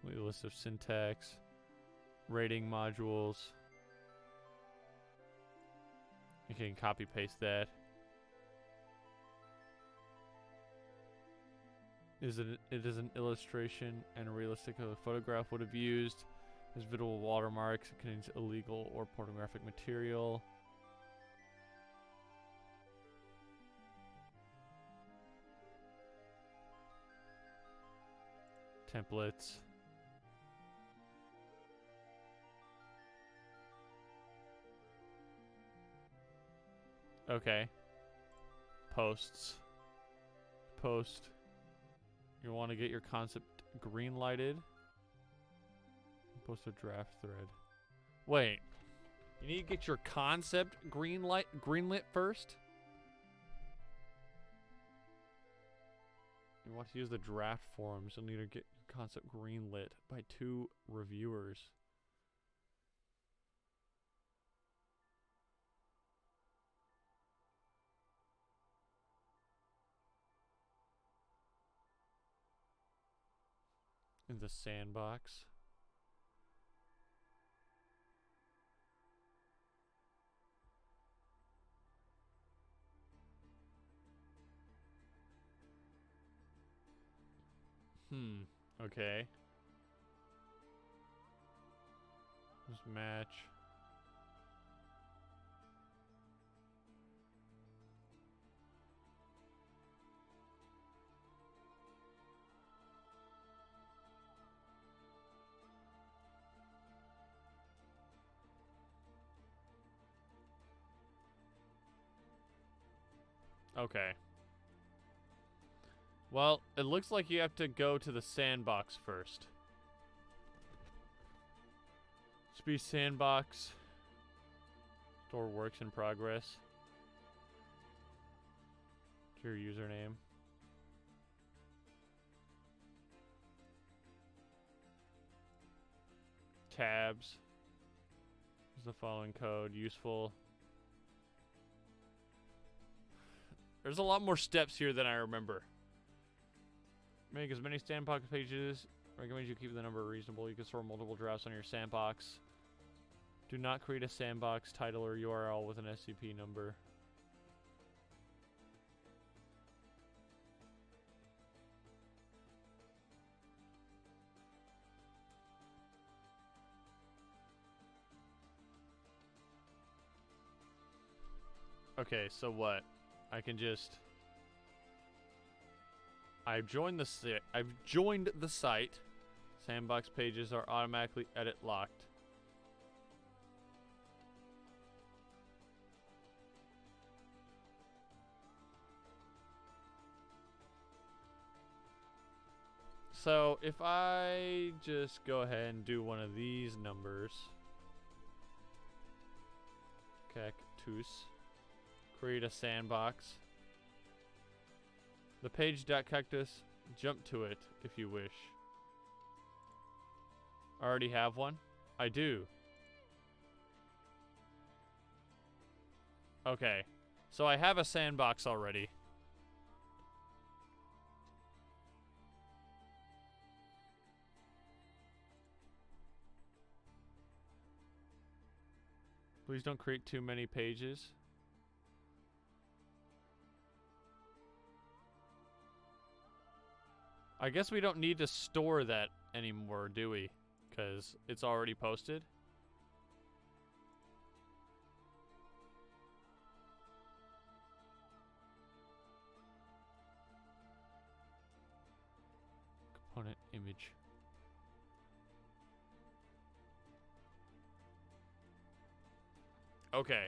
List of syntax, rating modules. You can copy paste that. It is an illustration and a realistic photograph would have used. There's visual watermarks. It contains illegal or pornographic material. Templates. Okay. Posts. Post. You want to get your concept green lighted. Post a draft thread. Wait. You need to get your concept greenlit first? You want to use the draft forums. You'll need to get your concept greenlit by 2 reviewers. In the sandbox. Okay. Just match. Okay. Well, it looks like you have to go to the sandbox first. Scp sandbox. Store works in progress. Your username. Tabs. Here's the following code. Useful. There's a lot more steps here than I remember. Make as many sandbox pages. Recommend you keep the number reasonable. You can store multiple drafts on your sandbox. Do not create a sandbox title or URL with an SCP number. Okay, so what? I can just... I've joined the site. Sandbox pages are automatically edit locked. So if I just go ahead and do one of these numbers. Cactus. Create a sandbox. The page.cactus, jump to it if you wish. I already have one? I do. Okay. So I have a sandbox already. Please don't create too many pages. I guess we don't need to store that anymore, do we? Because it's already posted. Component image. Okay.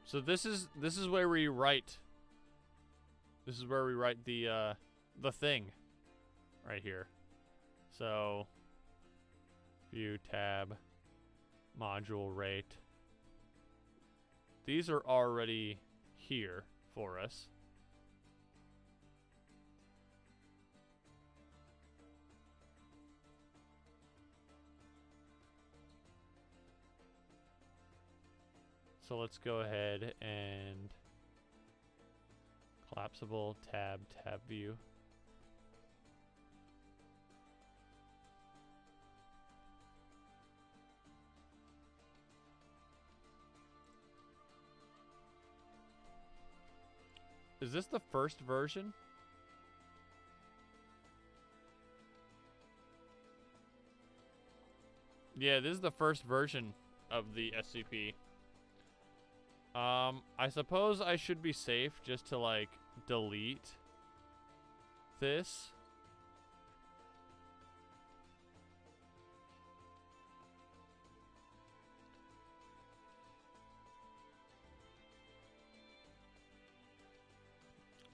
So this is where we write. This is where we write the thing right here. So view tab. module rate. These are already here for us. So let's go ahead and collapsible tab view. Is this the first version? Yeah, this is the first version of the SCP. I suppose I should be safe just to, like, delete this.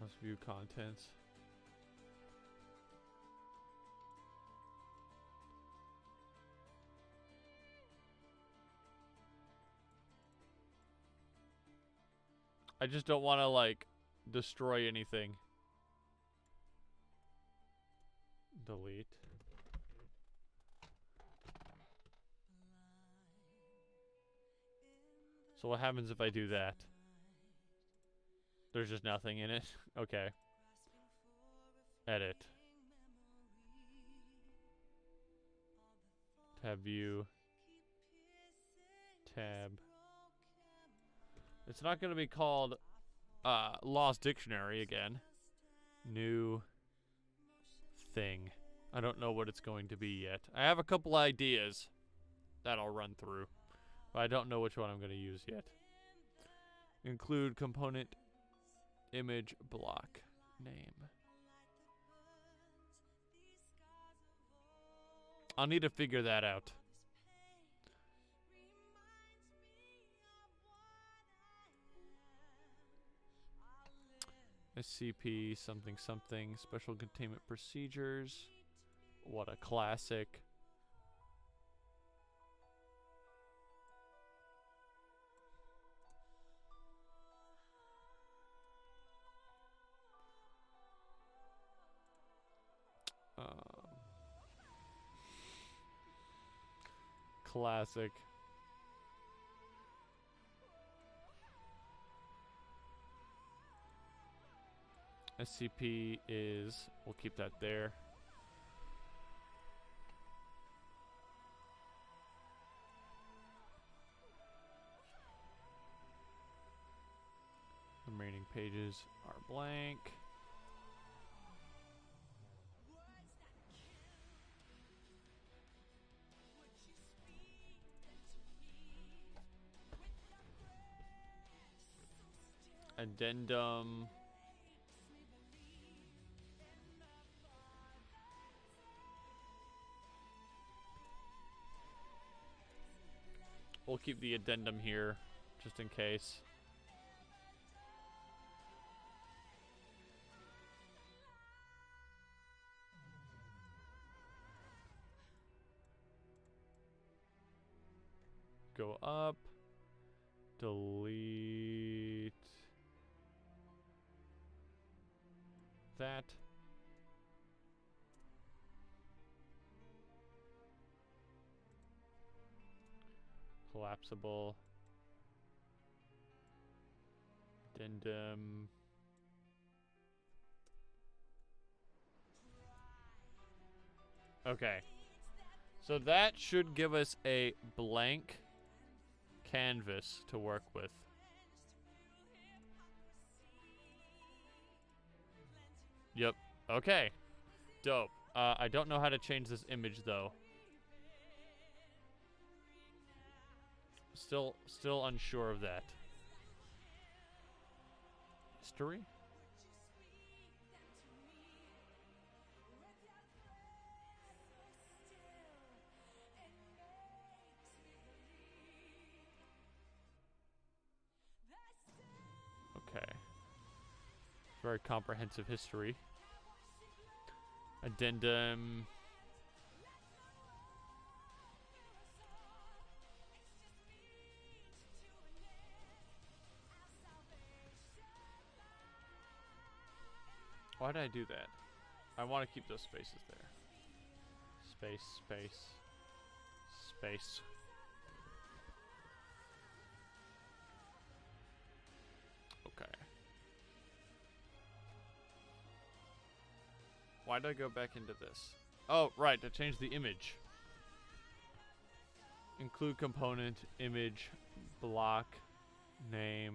Let's view contents. I just don't want to, like, destroy anything. Delete. So what happens if I do that? There's just nothing in it? Okay. Edit. Tab view. Tab. It's not going to be called Lost Dictionary again. New thing. I don't know what it's going to be yet. I have a couple ideas that I'll run through, but I don't know which one I'm going to use yet. Include component image block name. I'll need to figure that out. SCP something something special containment procedures. What a classic. Classic. SCP is, we'll keep that there. The remaining pages are blank. Addendum. We'll keep the addendum here, just in case. Go up. Delete that. Collapsible. Addendum. Okay. So that should give us a blank canvas to work with. Yep. Okay. Dope. I don't know how to change this image though. Still unsure of that. History? Okay. Very comprehensive history. Addendum. Why did I do that? I want to keep those spaces there. Space, space, space. Okay. Why did I go back into this? Oh, right, to change the image. Include component, image, block, name.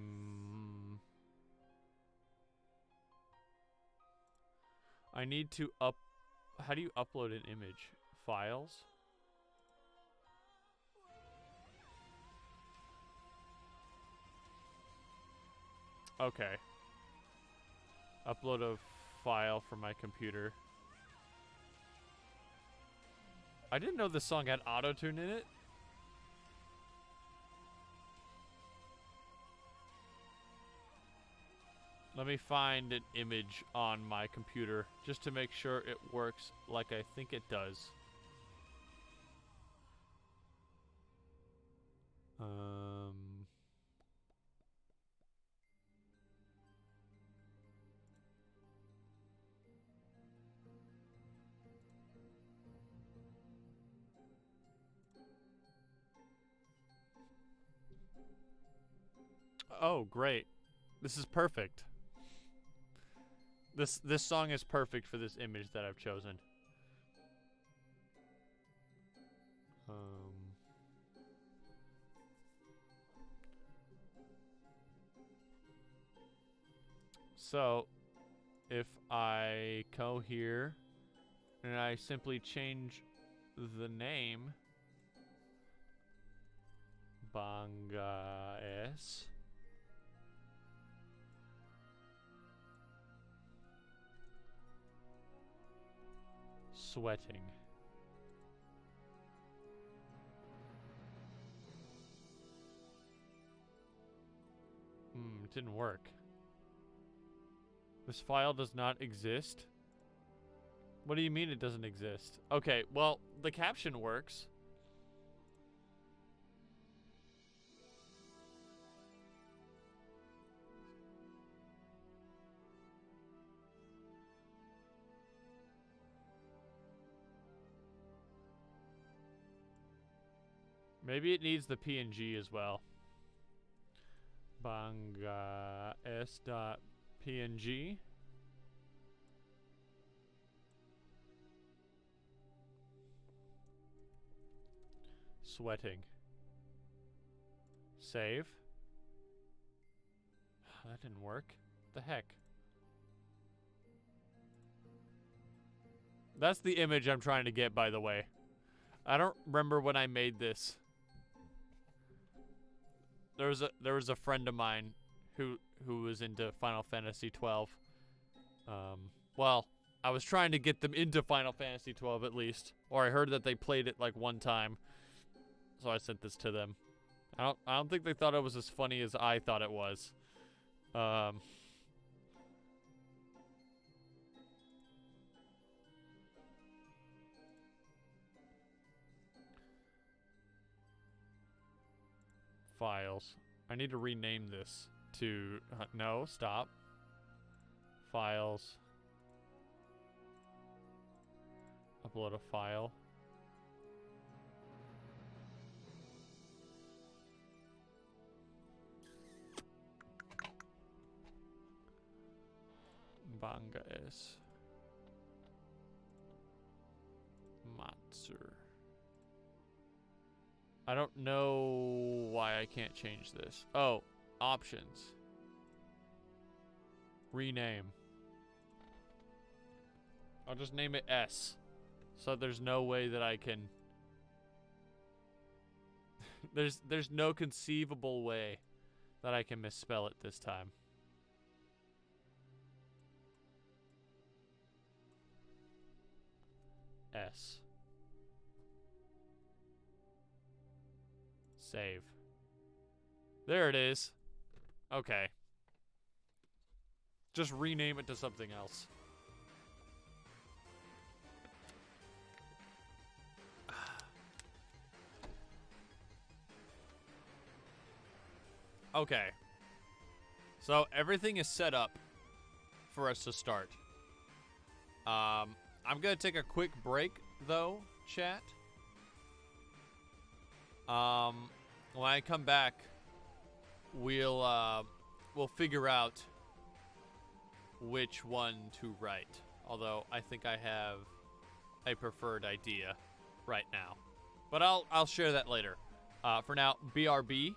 I need to how do you upload an image? Files? Okay. Upload a file from my computer. I didn't know this song had auto-tune in it. Let me find an image on my computer just to make sure it works like I think it does. Oh, great. This is perfect. This song is perfect for this image that I've chosen. So, if I go here and I simply change the name Banga S. Sweating. It didn't work. This file does not exist? What do you mean it doesn't exist? Okay, well, the caption works. Maybe it needs the PNG as well. Banga s.png. Sweating. Save. That didn't work. The heck? That's the image I'm trying to get, by the way. I don't remember when I made this. There was a friend of mine who was into Final Fantasy 12. Well, I was trying to get them into Final Fantasy 12 at least, or I heard that they played it like one time. So I sent this to them. I don't think they thought it was as funny as I thought it was. Files. I need to rename this to no, stop. Files. Upload a file. Banga S. Matsu. I don't know why I can't change this. Oh, options. Rename. I'll just name it S. So there's no way that I can... there's no conceivable way that I can misspell it this time. S. Save. There it is. Okay. Just rename it to something else. Okay. So everything is set up for us to start. I'm gonna take a quick break though, chat. When I come back, we'll figure out which one to write. Although I think I have a preferred idea right now, but I'll share that later. For now, BRB.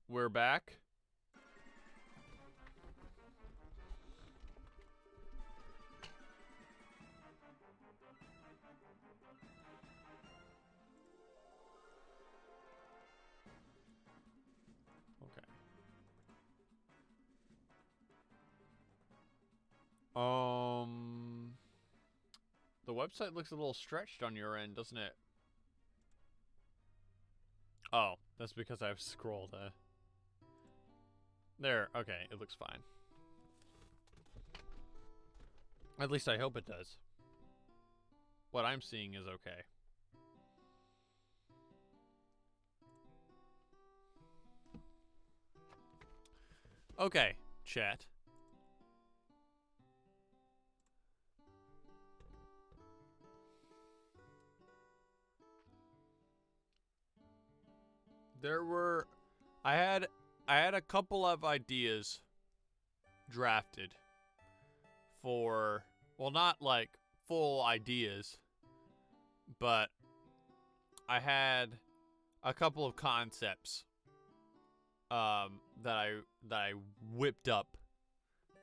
We're back. Okay. The website looks a little stretched on your end, doesn't it? Oh, that's because I've scrolled. There, okay, it looks fine. At least I hope it does. What I'm seeing is okay. Okay, chat. I had a couple of ideas drafted for, well, not like full ideas, but I had a couple of concepts that I whipped up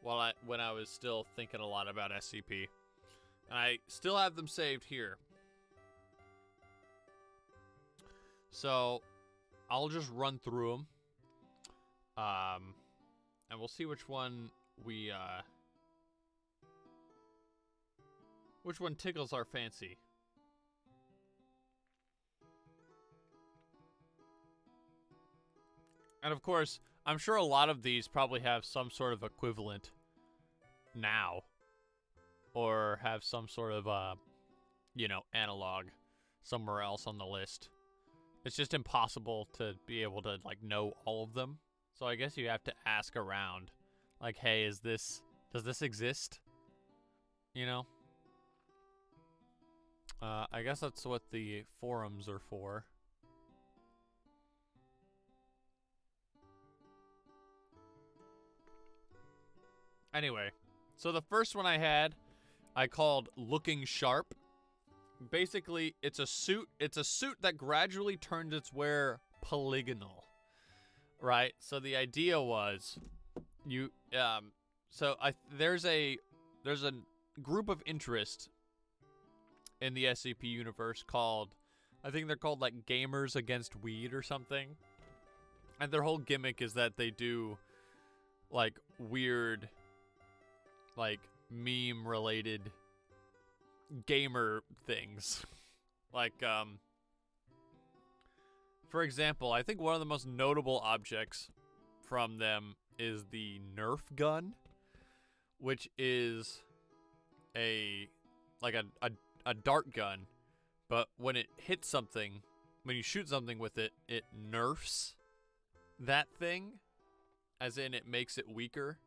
when I was still thinking a lot about SCP, and I still have them saved here. So I'll just run through them, and we'll see which one which one tickles our fancy. And of course, I'm sure a lot of these probably have some sort of equivalent now, or have some sort of analog somewhere else on the list. It's just impossible to be able to like know all of them. So I guess you have to ask around, like, hey, does this exist? You know? I guess that's what the forums are for. Anyway, so the first one I called Looking Sharp. Basically, it's a suit that gradually turns its wear polygonal. Right? So the idea was you so there's a group of interest in the SCP universe called, I think they're called like Gamers Against Weed or something. And their whole gimmick is that they do like weird, like meme related gamer things. Like, for example, I think one of the most notable objects from them is the Nerf gun, which is a dart gun, but when it hits something, when you shoot something with it, it nerfs that thing, as in it makes it weaker.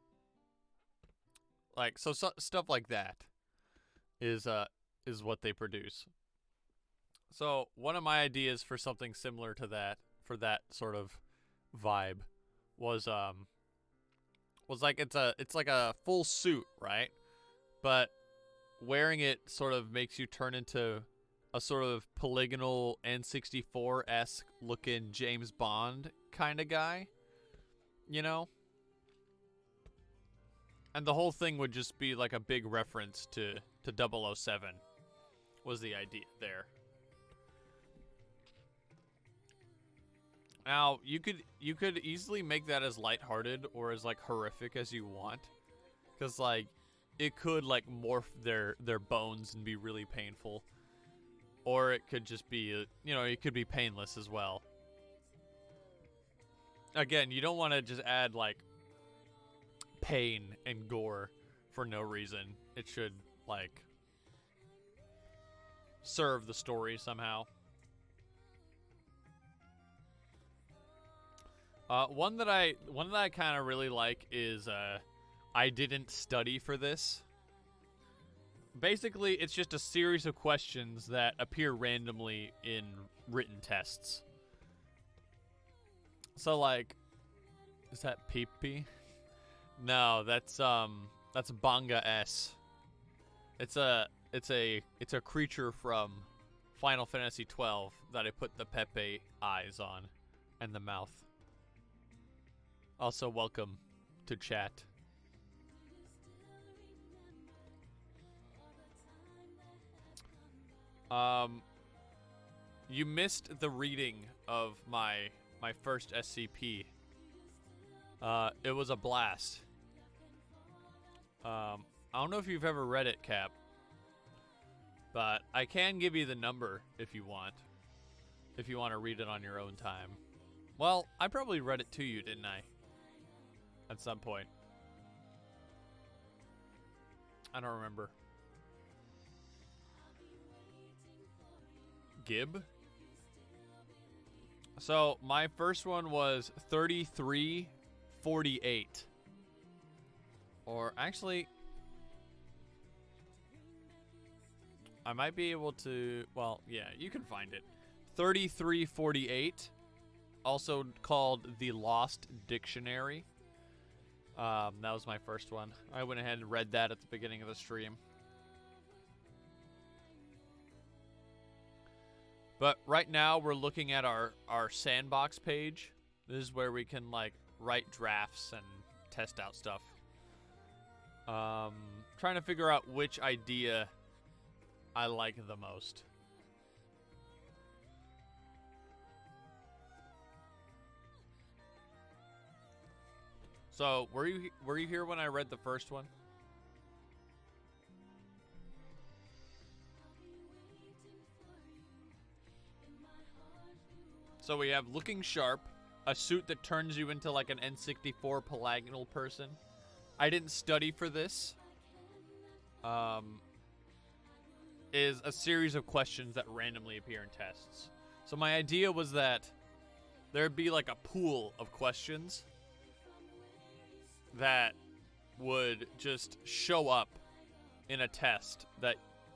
Like, so stuff like that is what they produce. So one of my ideas for something similar to that, for that sort of vibe, was like it's like a full suit, right? But wearing it sort of makes you turn into a sort of polygonal N64-esque looking James Bond kind of guy, you know? And the whole thing would just be like a big reference to 007 was the idea there. Now, you could easily make that as lighthearted or as like horrific as you want, cuz like it could like morph their bones and be really painful, or it could just be, you know, it could be painless as well. Again, you don't want to just add like pain and gore for no reason. It should like serve the story somehow. One that I kind of really like is I didn't study for this. Basically, it's just a series of questions that appear randomly in written tests. So like, is that Pee-Pee? No, that's Banga S. It's a creature from Final Fantasy 12 that I put the Pepe eyes on and the mouth. Also, welcome to chat. You missed the reading of my first SCP. It was a blast. I don't know if you've ever read it, Cap, but I can give you the number if you want to read it on your own time. Well, I probably read it to you, didn't I? At some point. I don't remember. Gib? So, my first one was 3348. Or, actually, I might be able to, well, yeah, you can find it. 3348, also called the Lost Dictionary. That was my first one. I went ahead and read that at the beginning of the stream. But right now we're looking at our sandbox page. This is where we can like write drafts and test out stuff. Trying to figure out which idea I like the most. So, were you here when I read the first one? So we have looking sharp, a suit that turns you into like an N64 polygonal person. I didn't study for this. Is a series of questions that randomly appear in tests. So my idea was that there'd be like a pool of questions that would just show up in a test that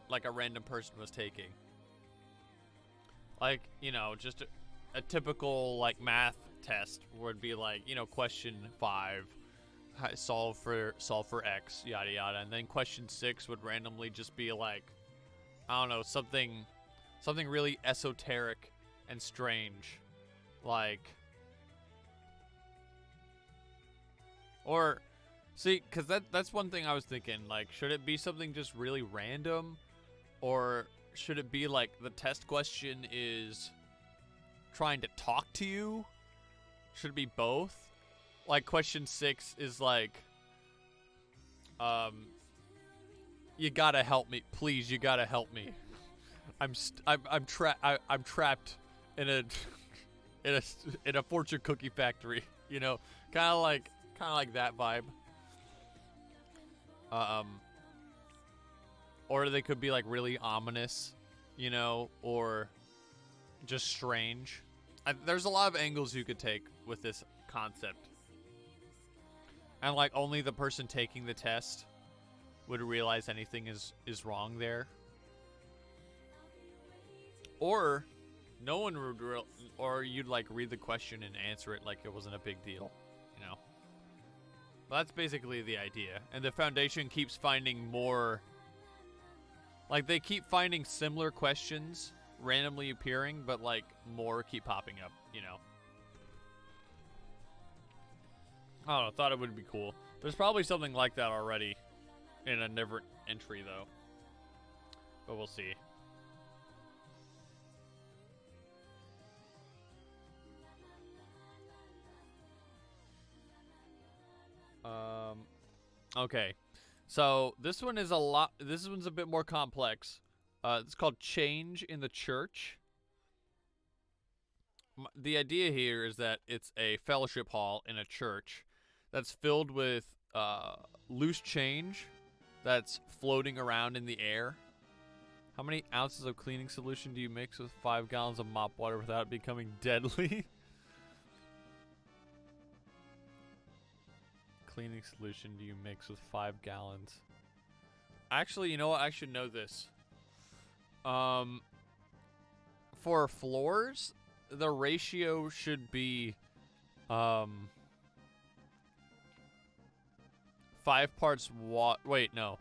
like a random person was taking. Like, you know, just a typical like math test would be like, you know, question 5, solve for X, yada yada, and then question 6 would randomly just be like, I don't know, something really esoteric and strange, like, or See, because that's one thing I was thinking. Like, should it be something just really random? Or should it be like the test question is trying to talk to you? Should it be both? Like, question 6 is like, you gotta help me. Please, you gotta help me. I'm trapped in a in a fortune cookie factory, you know, kind of like that vibe. Or they could be like really ominous, you know, or just strange. There's a lot of angles you could take with this concept, and like only the person taking the test would realize anything is wrong there. Or no one would, or you'd like read the question and answer it like it wasn't a big deal, you know. Well, that's basically the idea. And the Foundation keeps finding more, like they keep finding similar questions randomly appearing, but like more keep popping up, you know. I don't know, thought it would be cool. There's probably something like that already in a different entry though. But we'll see. Okay, so this one is this one's a bit more complex. It's called Change in the Church. The idea here is that it's a fellowship hall in a church that's filled with loose change that's floating around in the air. How many ounces of cleaning solution do you mix with 5 gallons of mop water without it becoming deadly? Cleaning solution do you mix with 5 gallons? Actually, you know what? I should know this. For floors, the ratio should be 5 parts water. Wait, no.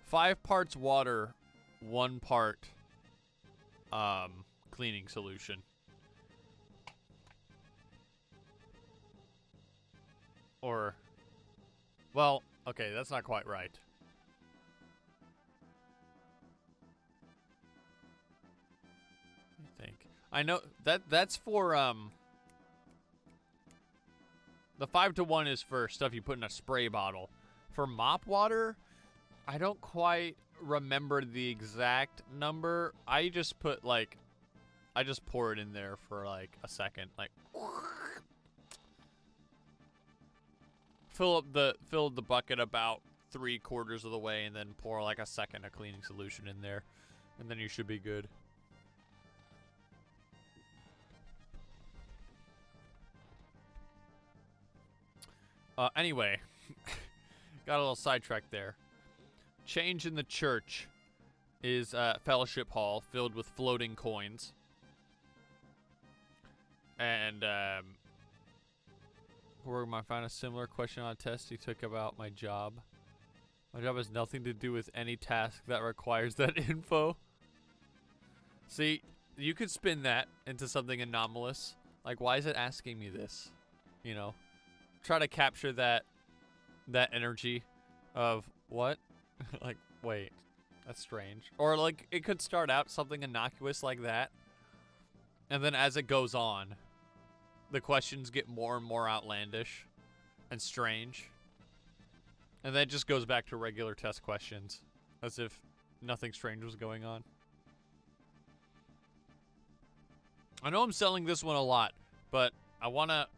5 parts water, 1 part cleaning solution. Or, well, okay, that's not quite right. I think. I know that's for the 5-to-1 is for stuff you put in a spray bottle. For mop water, I don't quite remember the exact number. I just put like, I just pour it in there for like a second, like fill the bucket about 3/4 of the way, and then pour like a second of cleaning solution in there, and then you should be good. Anyway, got a little sidetracked there. Change in the Church is a fellowship hall filled with floating coins. And, where I find a similar question on a test you took about my job. My job has nothing to do with any task that requires that info. See, you could spin that into something anomalous. Like, why is it asking me this? You know? Try to capture that energy of, what? Like, wait, that's strange. Or, like, it could start out something innocuous like that. And then as it goes on, the questions get more and more outlandish and strange. And then it just goes back to regular test questions, as if nothing strange was going on. I know I'm selling this one a lot, but I wanna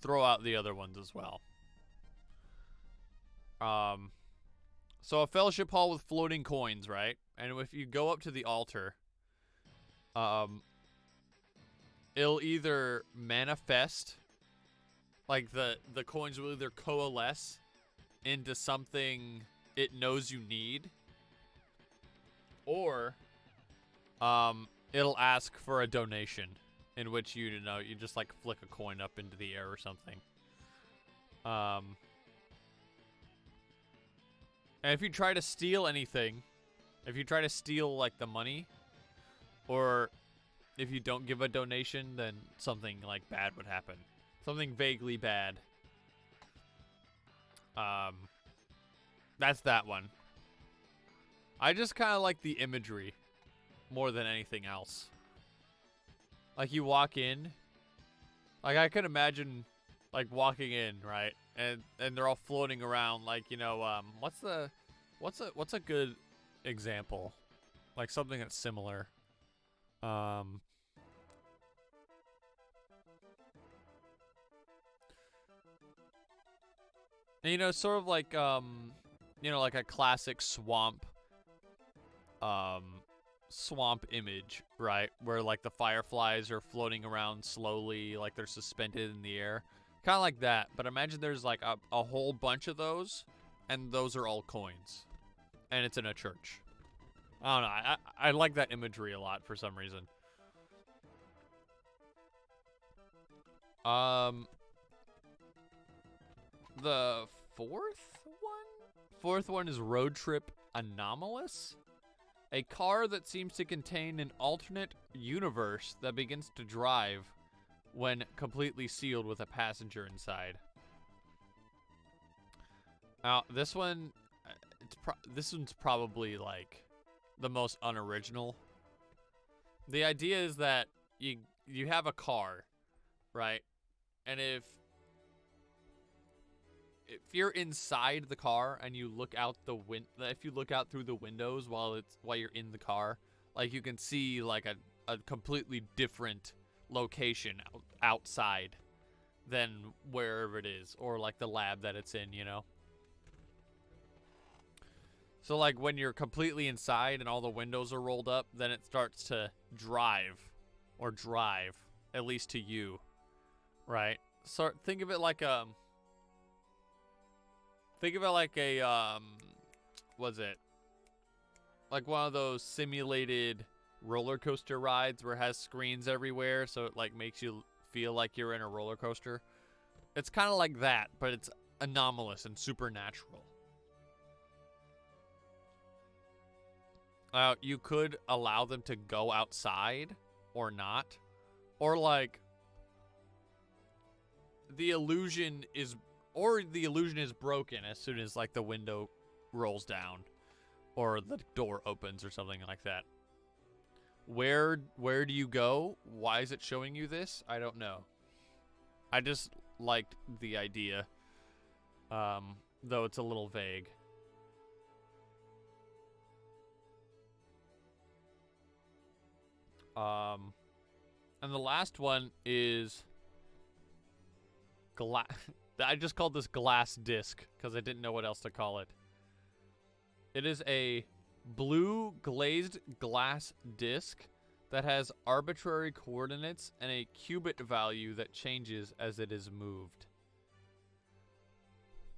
throw out the other ones as well. So a fellowship hall with floating coins, right? And if you go up to the altar, it'll either manifest, like the coins will either coalesce into something it knows you need, or it'll ask for a donation, in which you just like flick a coin up into the air or something. And if you try to steal anything, if you try to steal like the money, or if you don't give a donation, then something like bad would happen. Something vaguely bad. That's that one. I just kind of like the imagery more than anything else. Like you walk in, like I could imagine like walking in, right? And they're all floating around like, you know, what's a good example? Like something that's similar. And, you know, sort of like you know, like a classic swamp swamp image, right? Where like the fireflies are floating around slowly, like they're suspended in the air. Kind of like that, but imagine there's like a whole bunch of those, and those are all coins. And it's in a church. I don't know, I like that imagery a lot for some reason. The fourth one is Road Trip Anomalous. A car that seems to contain an alternate universe that begins to drive when completely sealed with a passenger inside. Now, this one, this one's probably like the most unoriginal. The idea is that you have a car, right? And if you're inside the car and you look out if you look out through the windows while you're in the car, like you can see like a completely different location outside than wherever it is, or like the lab that it's in, you know? So like when you're completely inside and all the windows are rolled up, then it starts to drive, at least to you, right? So think of it like a was it like one of those simulated roller coaster rides where it has screens everywhere, so it like makes you feel like you're in a roller coaster? It's kind of like that, but it's anomalous and supernatural. You could allow them to go outside or not, or like the illusion is broken as soon as like the window rolls down or the door opens or something like that. Where do you go? Why is it showing you this? I don't know. I just liked the idea, though it's a little vague. And the last one is glass. I just called this glass disc because I didn't know what else to call it. It is a blue glazed glass disc that has arbitrary coordinates and a qubit value that changes as it is moved.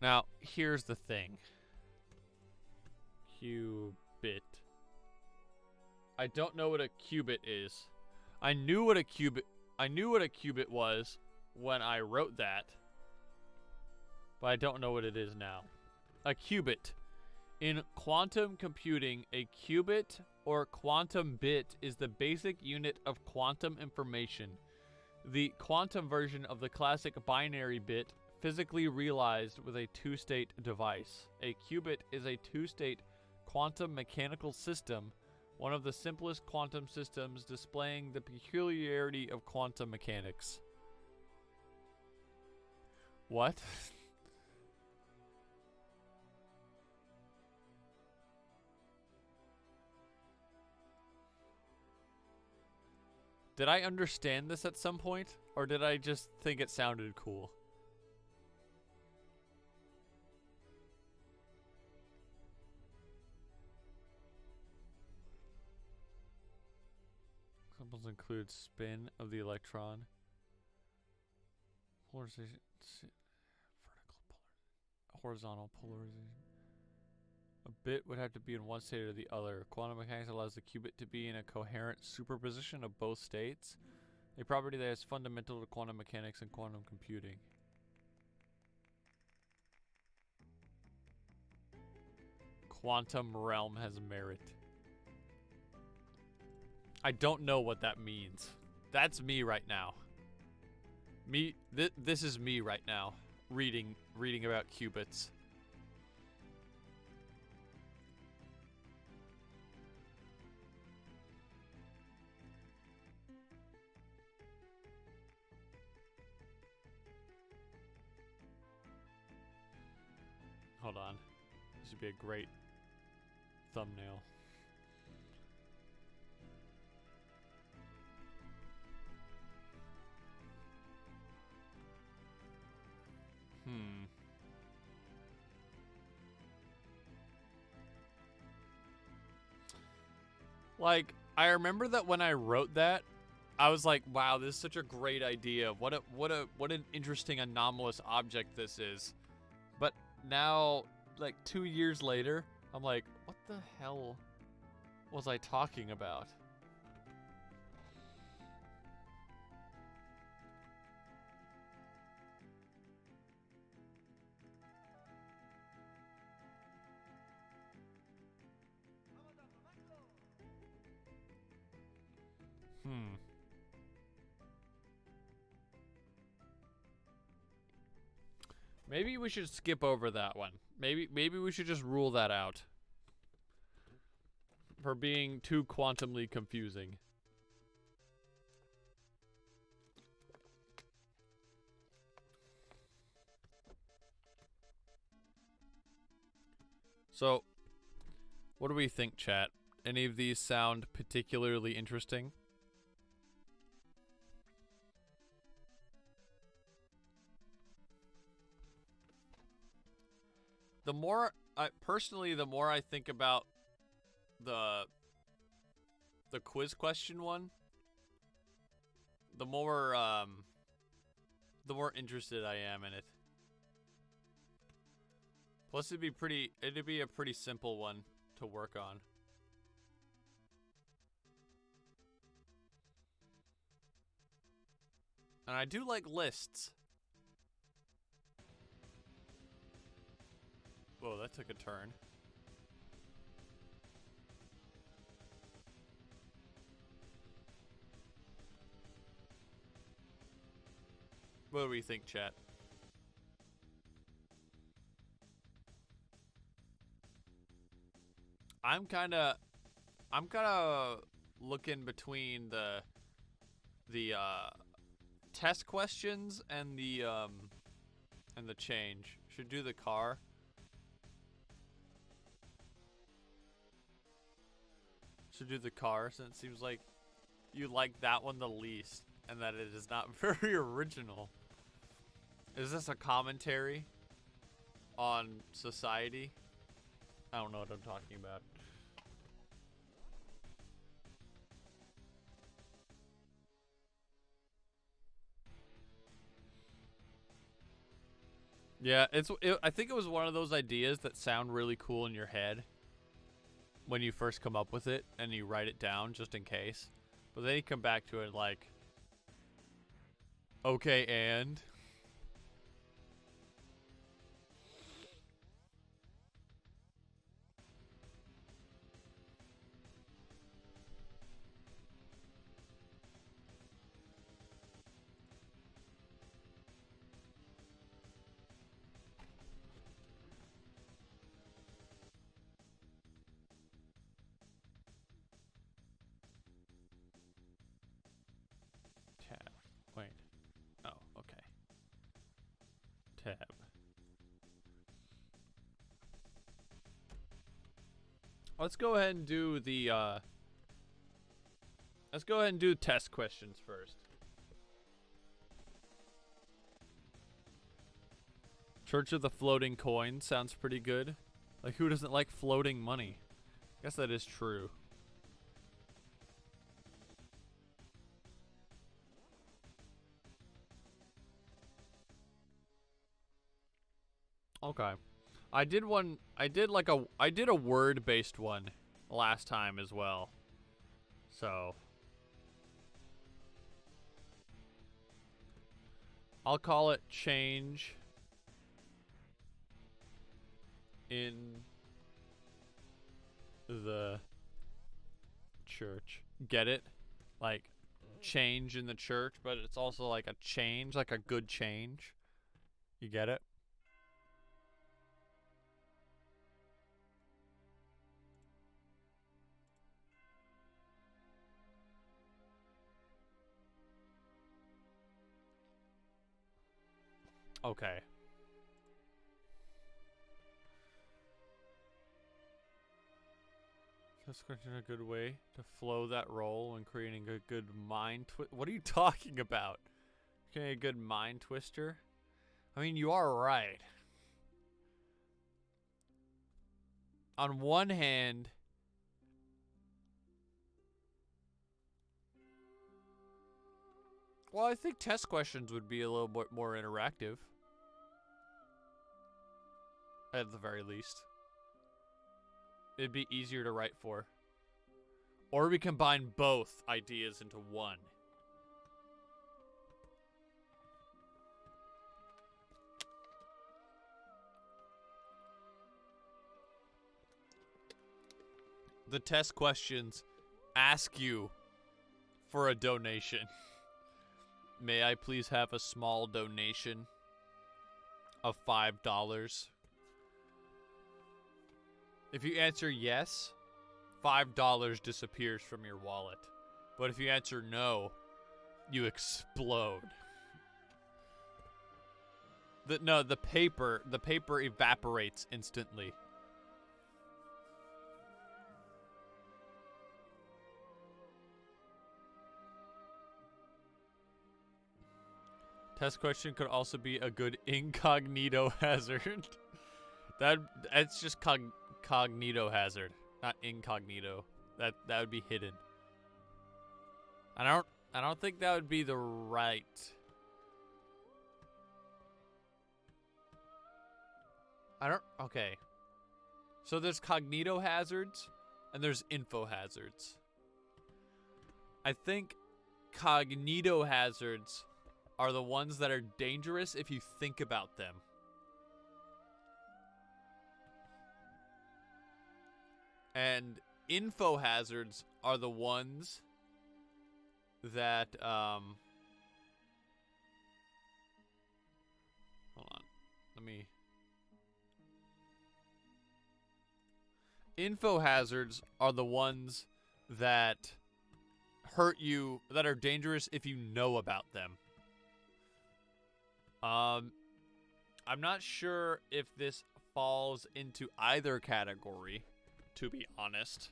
Now, here's the thing. Qubit. I don't know what a qubit is. I knew what a qubit was when I wrote that, but I don't know what it is now. A qubit. In quantum computing, a qubit or quantum bit is the basic unit of quantum information. The quantum version of the classic binary bit, physically realized with a two-state device. A qubit is a two-state quantum mechanical system, one of the simplest quantum systems displaying the peculiarity of quantum mechanics. What? Did I understand this at some point, or did I just think it sounded cool? Examples include spin of the electron, polarization, horizontal polarization. A bit would have to be in one state or the other. Quantum mechanics allows the qubit to be in a coherent superposition of both states, a property that is fundamental to quantum mechanics and quantum computing. Quantum realm has merit. I don't know what that means. That's me right now. This is me right now, reading about qubits. Hold on. This would be a great thumbnail. Like, I remember that when I wrote that, I was like, wow, this is such a great idea. What an interesting anomalous object this is. But now, like 2 years later, I'm like, what the hell was I talking about? Maybe we should skip over that one. Maybe we should just rule that out. For being too quantumly confusing. So, what do we think, chat? Any of these sound particularly interesting? The more, personally, the more I think about the quiz question one, the more interested I am in it. Plus, it'd be a pretty simple one to work on. And I do like lists. Whoa, that took a turn. What do we think, chat? I'm kind of looking between the test questions and the change. Should do the car. Should do the car, since it seems like you like that one the least, and that it is not very original. Is this a commentary on society? I don't know what I'm talking about. Yeah, I think it was one of those ideas that sound really cool in your head when you first come up with it, and you write it down just in case. But then you come back to it like, okay, and... Tab. Wait. Oh, okay. Tab. Let's go ahead and do the, let's go ahead and do test questions first. Church of the Floating Coin sounds pretty good. Like, who doesn't like floating money? I guess that is true. Okay. I did a word-based one last time as well. So I'll call it change in the church. Get it? Like, change in the church, but it's also like a change, like a good change. You get it? Okay. Test question a good way to flow that role when creating a good mind twist. What are you talking about? Creating a good mind twister? I mean, you are right. On one hand, well, I think test questions would be a little bit more interactive. At the very least. It'd be easier to write for. Or we combine both ideas into one. The test questions ask you for a donation. May I please have a small donation of $5? If you answer yes, $5 disappears from your wallet. But if you answer no, you explode. The paper evaporates instantly. Test question could also be a good incognito hazard. That's just cognito hazard, not incognito. That would be hidden. I don't think that would be the right. Okay. So there's cognito hazards and there's info hazards. I think cognito hazards are the ones that are dangerous if you think about them. And info hazards are the ones that, hold on, info hazards are the ones that hurt you, that are dangerous if you know about them. I'm not sure if this falls into either category, to be honest.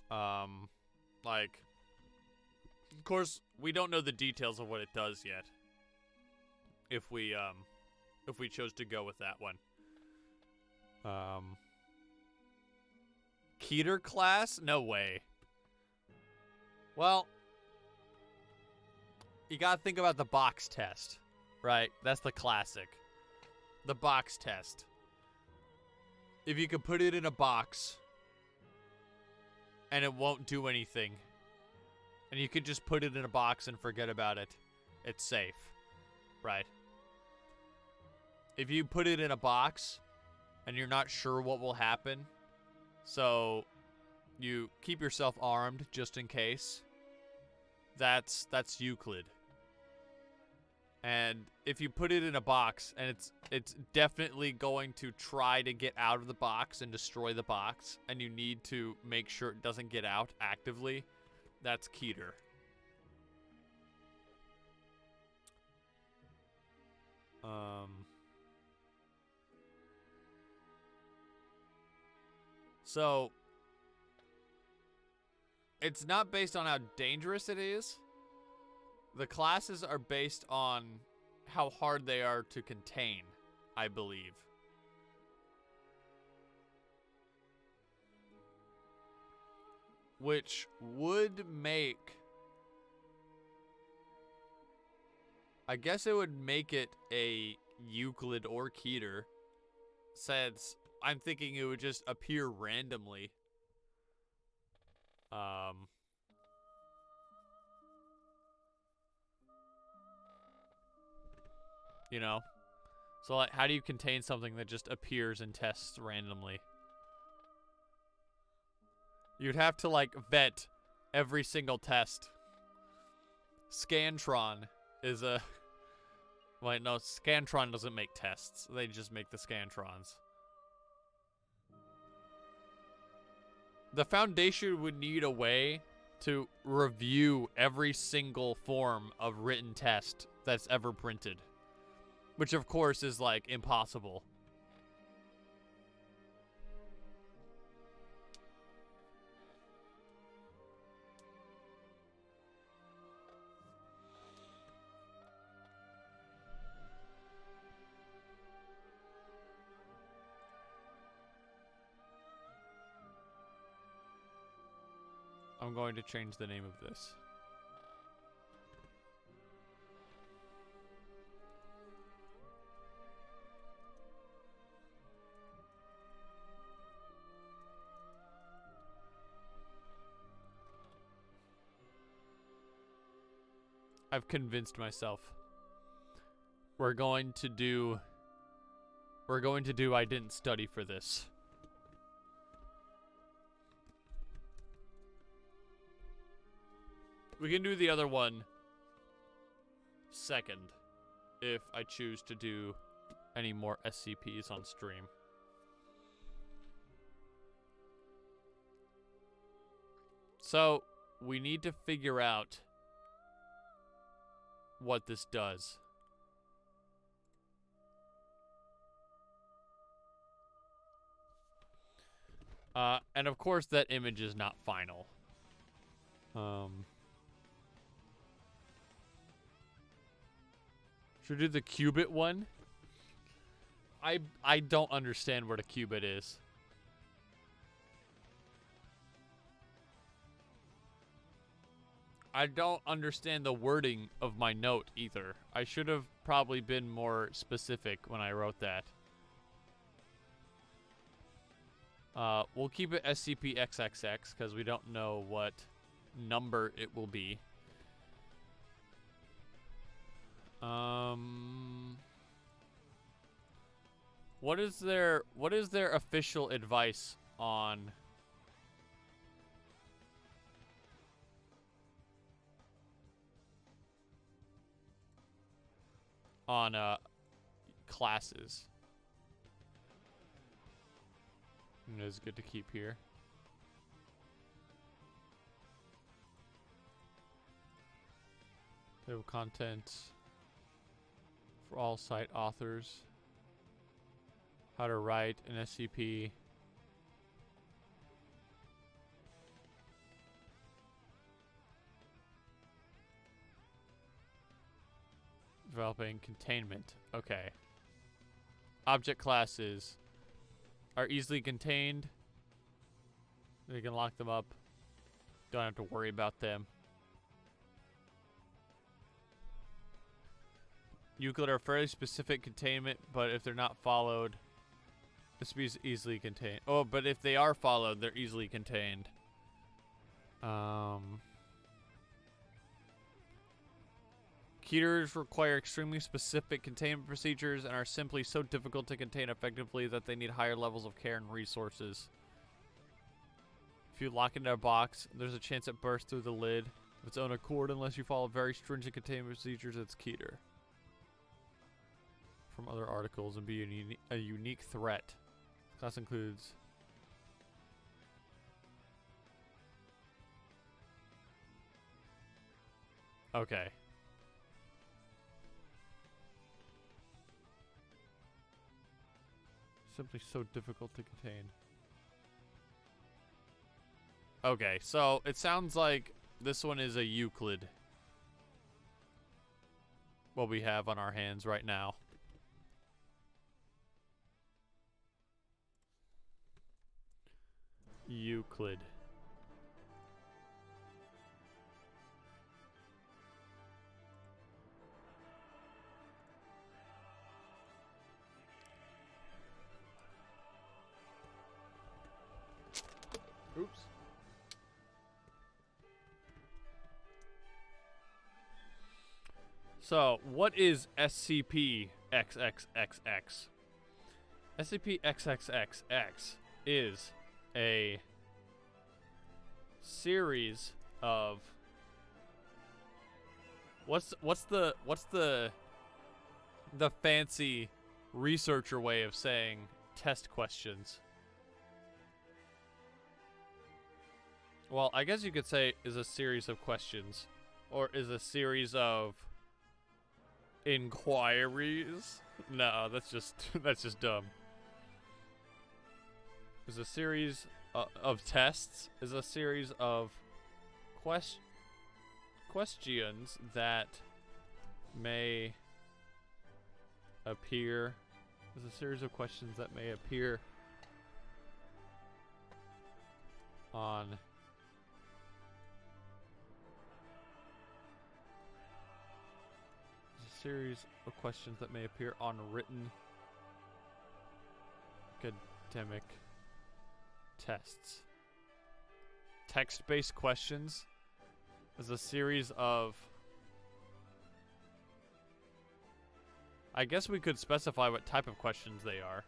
Like, of course, we don't know the details of what it does yet. If we chose to go with that one. Keter class? No way. Well, you gotta think about the box test, right? That's the classic. The box test. If you could put it in a box and it won't do anything, and you could just put it in a box and forget about it, it's safe, right? If you put it in a box and you're not sure what will happen, so you keep yourself armed just in case, that's Euclid. And if you put it in a box and it's definitely going to try to get out of the box and destroy the box, and you need to make sure it doesn't get out actively, that's Keter. So it's not based on how dangerous it is. The classes are based on how hard they are to contain, I believe. Which would make... I guess it would make it a Euclid or Keter, since I'm thinking it would just appear randomly. You know? So, like, how do you contain something that just appears in tests randomly? You'd have to, like, vet every single test. Scantron is a... Wait, no, Scantron doesn't make tests. They just make the Scantrons. The Foundation would need a way to review every single form of written test that's ever printed. Which, of course, is, like, impossible. I'm going to change the name of this. I've convinced myself. We're going to do I didn't study for this. We can do the other one second if I choose to do any more SCPs on stream. So, we need to figure out what this does. And of course that image is not final. Should we do the qubit one? I don't understand what a qubit is. I don't understand the wording of my note either. I should have probably been more specific when I wrote that. We'll keep it SCP-XXX because we don't know what number it will be. What is their official advice on classes? It is good to keep here. Table of contents for all site authors. How to write an SCP. Developing containment. Okay. Object classes are easily contained. We can lock them up. Don't have to worry about them. Euclid are fairly specific containment, but if they're not followed, this will be easily contained. Oh, but if they are followed, they're easily contained. Keter's require extremely specific containment procedures and are simply so difficult to contain effectively that they need higher levels of care and resources. If you lock it in a box, there's a chance it bursts through the lid of its own accord unless you follow very stringent containment procedures. It's Keter. From other articles and be a unique threat. This class includes okay. Simply so difficult to contain. Okay, so it sounds like this one is a Euclid. What we have on our hands right now. Euclid. Oops. So, what is SCP-XXXX? SCP-XXXX is a series of what's the fancy researcher way of saying test questions? Well, I guess you could say is a series of questions, or is a series of inquiries. No, that's just dumb. Is a series of tests. Is a series of questions that may appear. Is a series of questions that may appear on Series of questions that may appear on written academic tests. Text-based questions is a series of... I guess we could specify what type of questions they are.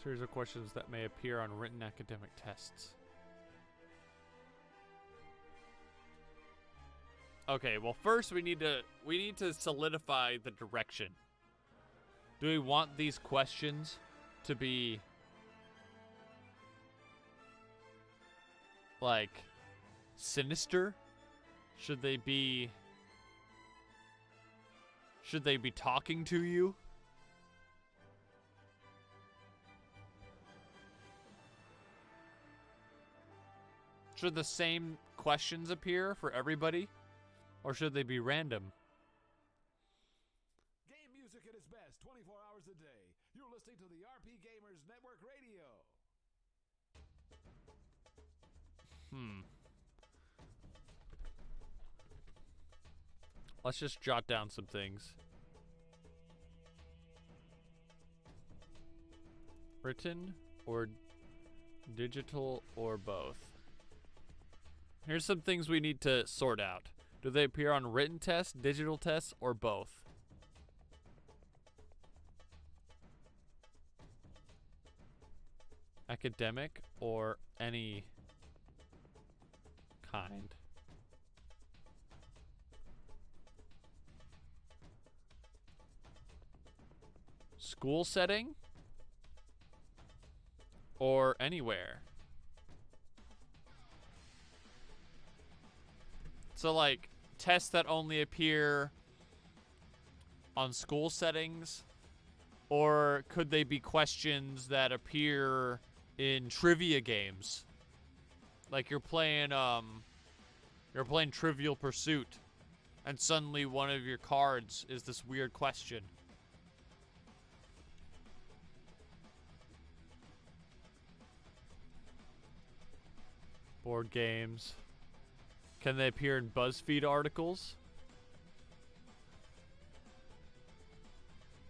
Series of questions that may appear on written academic tests. Okay, well first we need to solidify the direction. Do we want these questions to be like sinister? Should they be talking to you? Should the same questions appear for everybody? Or should they be random? Game music at its best, 24 hours a day. You're listening to the RP Gamers Network Radio. Let's just jot down some things. Written or digital or both. Here's some things we need to sort out. Do they appear on written tests, digital tests, or both? Academic or any kind. School setting or anywhere. So like tests that only appear on school settings, or could they be questions that appear in trivia games? Like you're playing Trivial Pursuit and suddenly one of your cards is this weird question. Board games. Can they appear in BuzzFeed articles?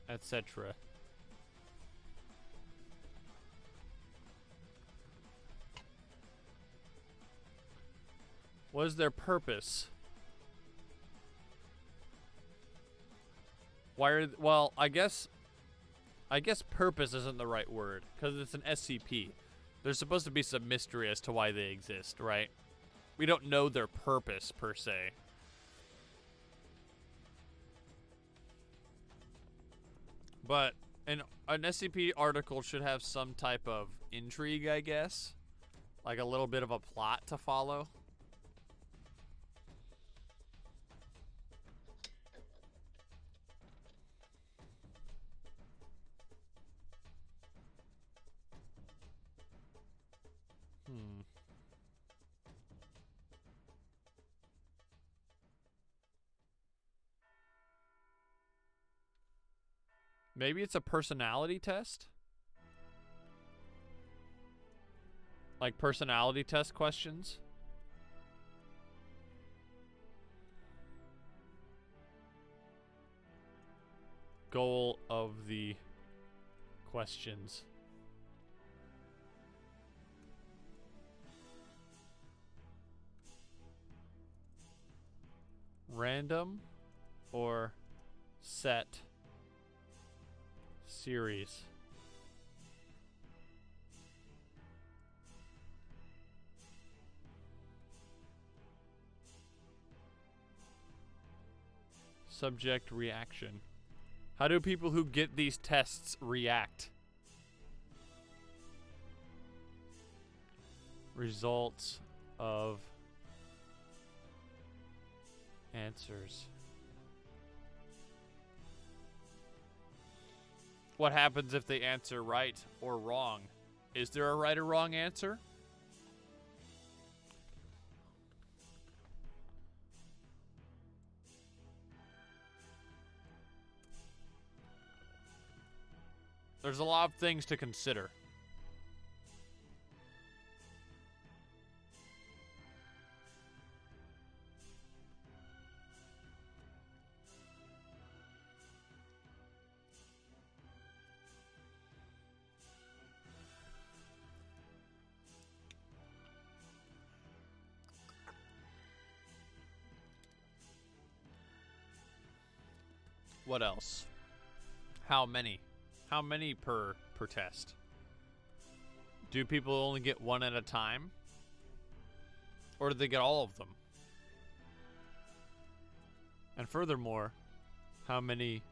Etc. What is their purpose? Why are well, I guess purpose isn't the right word because it's an SCP. There's supposed to be some mystery as to why they exist, right? We don't know their purpose, per se. But an SCP article should have some type of intrigue, I guess. Like a little bit of a plot to follow. Maybe it's a personality test? Like personality test questions? Goal of the questions. Random or set series. Subject reaction. How do people who get these tests react? Results of answers. What happens if they answer right or wrong? Is there a right or wrong answer? There's a lot of things to consider. What else? How many? How many per test? Do people only get one at a time? Or do they get all of them? And furthermore, how many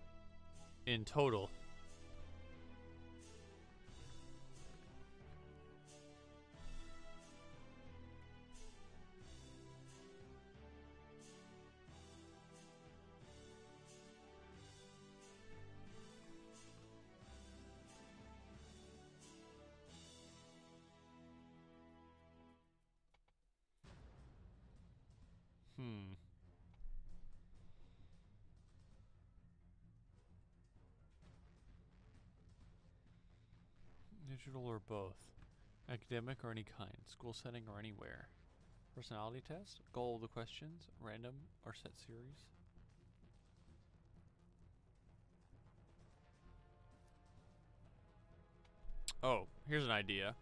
in total? Digital or both? Academic or any kind? School setting or anywhere? Personality test? Goal of the questions? Random or set series? Oh, here's an idea.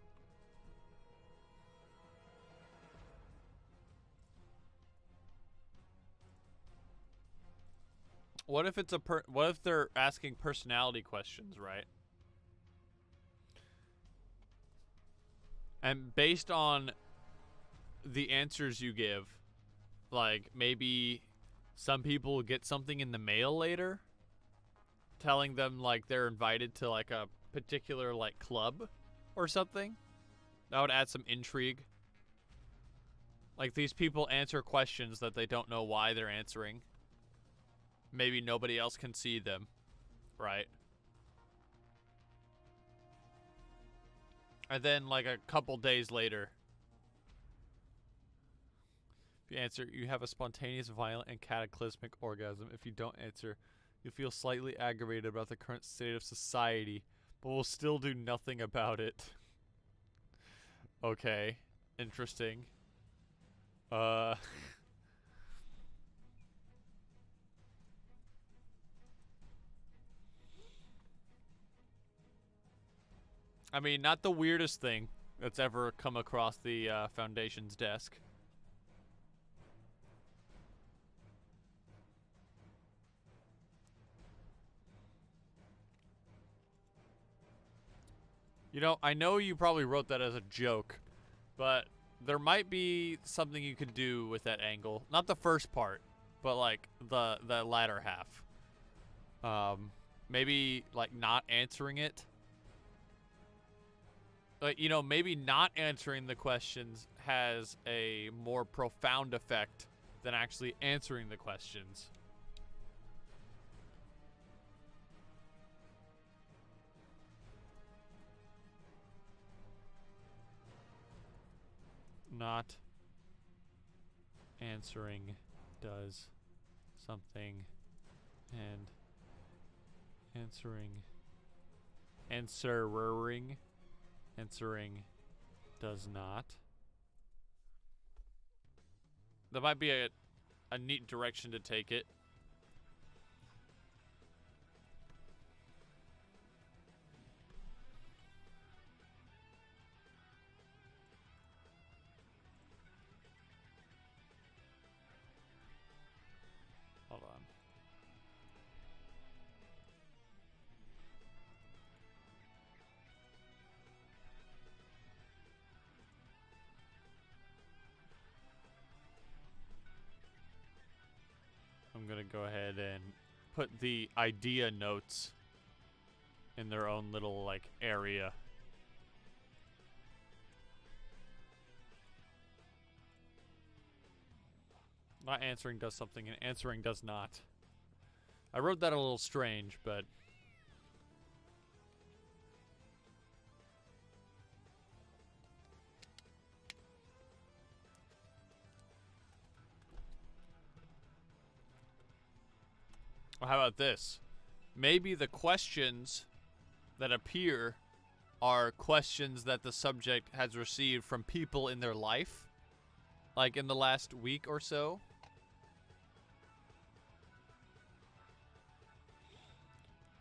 What if it's what if they're asking personality questions, right? And based on the answers you give, like maybe some people get something in the mail later telling them like they're invited to like a particular like club or something. That would add some intrigue. Like these people answer questions that they don't know why they're answering. Maybe nobody else can see them, right? And then like a couple days later, if you answer, you have a spontaneous, violent, and cataclysmic orgasm. If you don't answer, you feel slightly aggravated about the current state of society, but will still do nothing about it. Okay. Interesting. I mean, not the weirdest thing that's ever come across the Foundation's desk. You know, I know you probably wrote that as a joke, but there might be something you could do with that angle. Not the first part, but like the latter half. Maybe like not answering it. Like, you know, maybe not answering the questions has a more profound effect than actually answering the questions. Not answering does something, and answering does not. That might be a neat direction to take it. Hold on. I'm gonna go ahead and put the idea notes in their own little like area. Not answering does something and answering does not. I wrote that a little strange, but well, how about this? Maybe the questions that appear are questions that the subject has received from people in their life, like in the last week or so.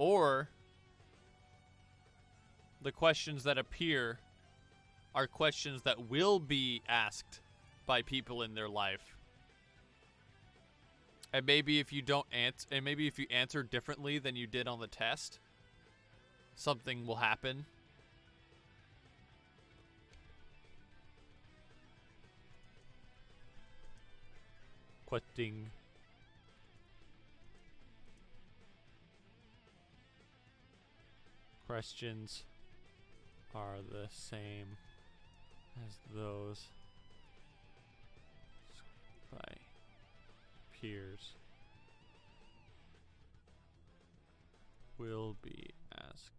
Or the questions that appear are questions that will be asked by people in their life. And maybe if you don't answer, and maybe if you answer differently than you did on the test, something will happen. Quitting. Questions are the same as those by peers will be asked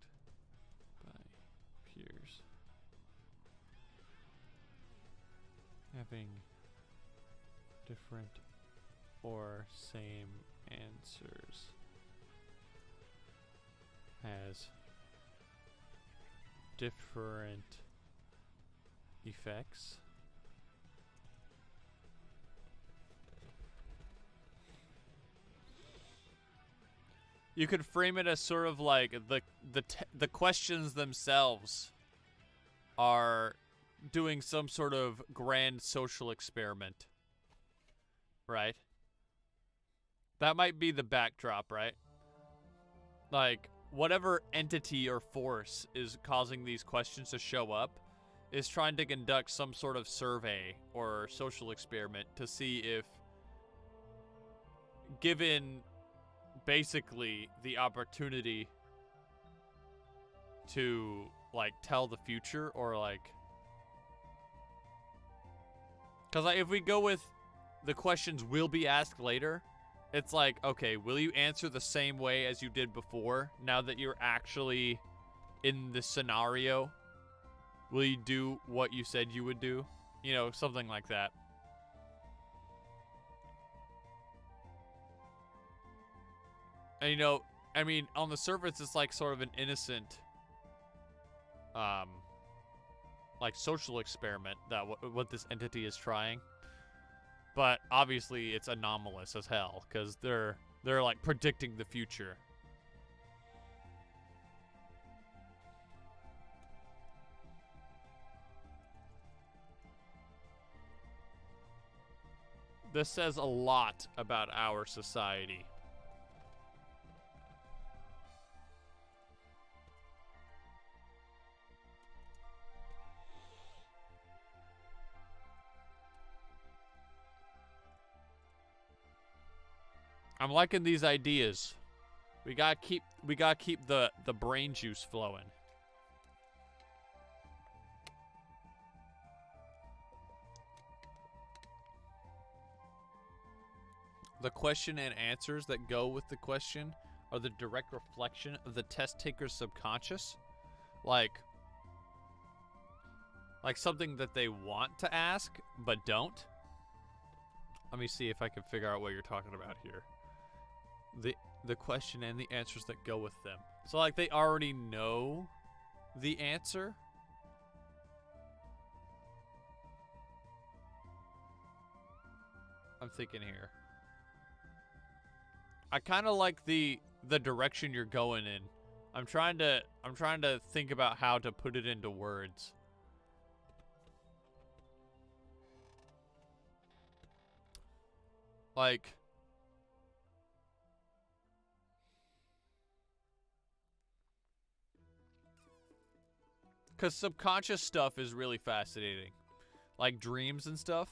by peers having different or same answers has different effects. You could frame it as sort of like the questions themselves are doing some sort of grand social experiment, right? That might be the backdrop, right? Like, whatever entity or force is causing these questions to show up is trying to conduct some sort of survey or social experiment to see if, given basically the opportunity to, like, tell the future, or like, because like, if we go with the questions will be asked later, it's like, okay, will you answer the same way as you did before now that you're actually in the scenario? Will you do what you said you would do? You know, something like that. And, you know, I mean, on the surface, it's like sort of an innocent, like, social experiment that what this entity is trying. But obviously, it's anomalous as hell because they're like predicting the future. This says a lot about our society. I'm liking these ideas. We gotta keep the brain juice flowing. The question and answers that go with the question are the direct reflection of the test taker's subconscious. Like something that they want to ask, but don't. Let me see if I can figure out what you're talking about here. The question and the answers that go with them. So, like, they already know the answer. I'm thinking here. I kind of like the direction you're going in. I'm trying to think about how to put it into words. Like, because subconscious stuff is really fascinating. Like dreams and stuff.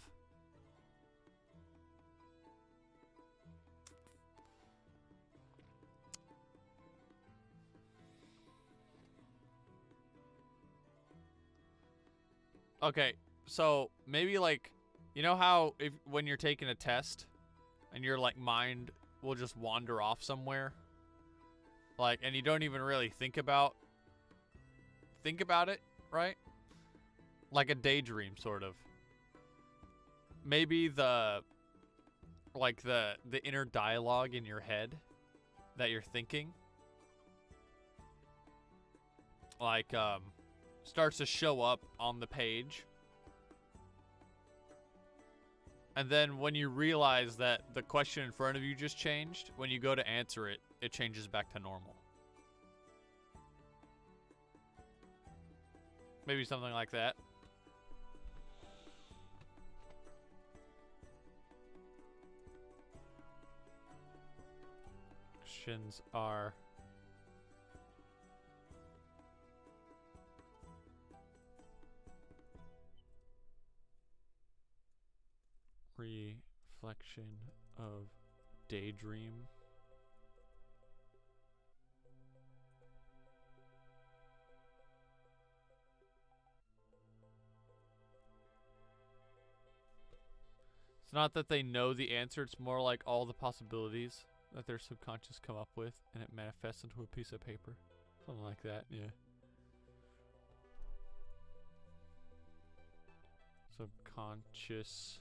Okay, so maybe like, you know how when you're taking a test and your like mind will just wander off somewhere? Like, and you don't even really think about it, right? Like a daydream, sort of. Maybe the inner dialogue in your head that you're thinking, like, starts to show up on the page. And then when you realize that the question in front of you just changed, when you go to answer it, it changes back to normal. Maybe something like that. questions are reflection of daydream. It's not that they know the answer, it's more like all the possibilities that their subconscious come up with, and it manifests into a piece of paper. Something like that, yeah. Subconscious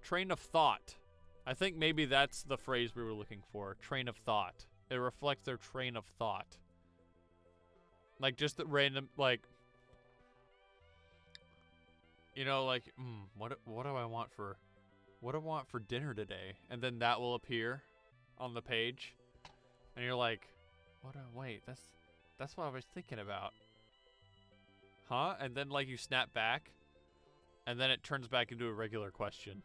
train of thought. I think maybe that's the phrase we were looking for. Train of thought. It reflects their train of thought. Like just the random, like, you know, like, what do I want for dinner today? And then that will appear on the page, and you're like, wait, that's what I was thinking about, huh? And then like you snap back, and then it turns back into a regular question.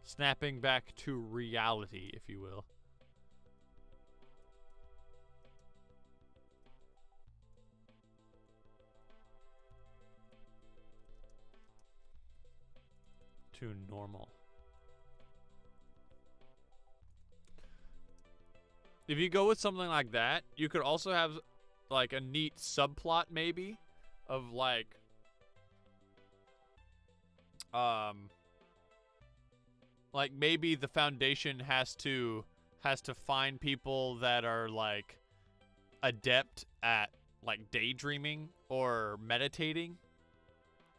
Snapping back to reality, if you will. To normal. If you go with something like that, you could also have like a neat subplot maybe of like maybe the Foundation has to find people that are like adept at like daydreaming or meditating,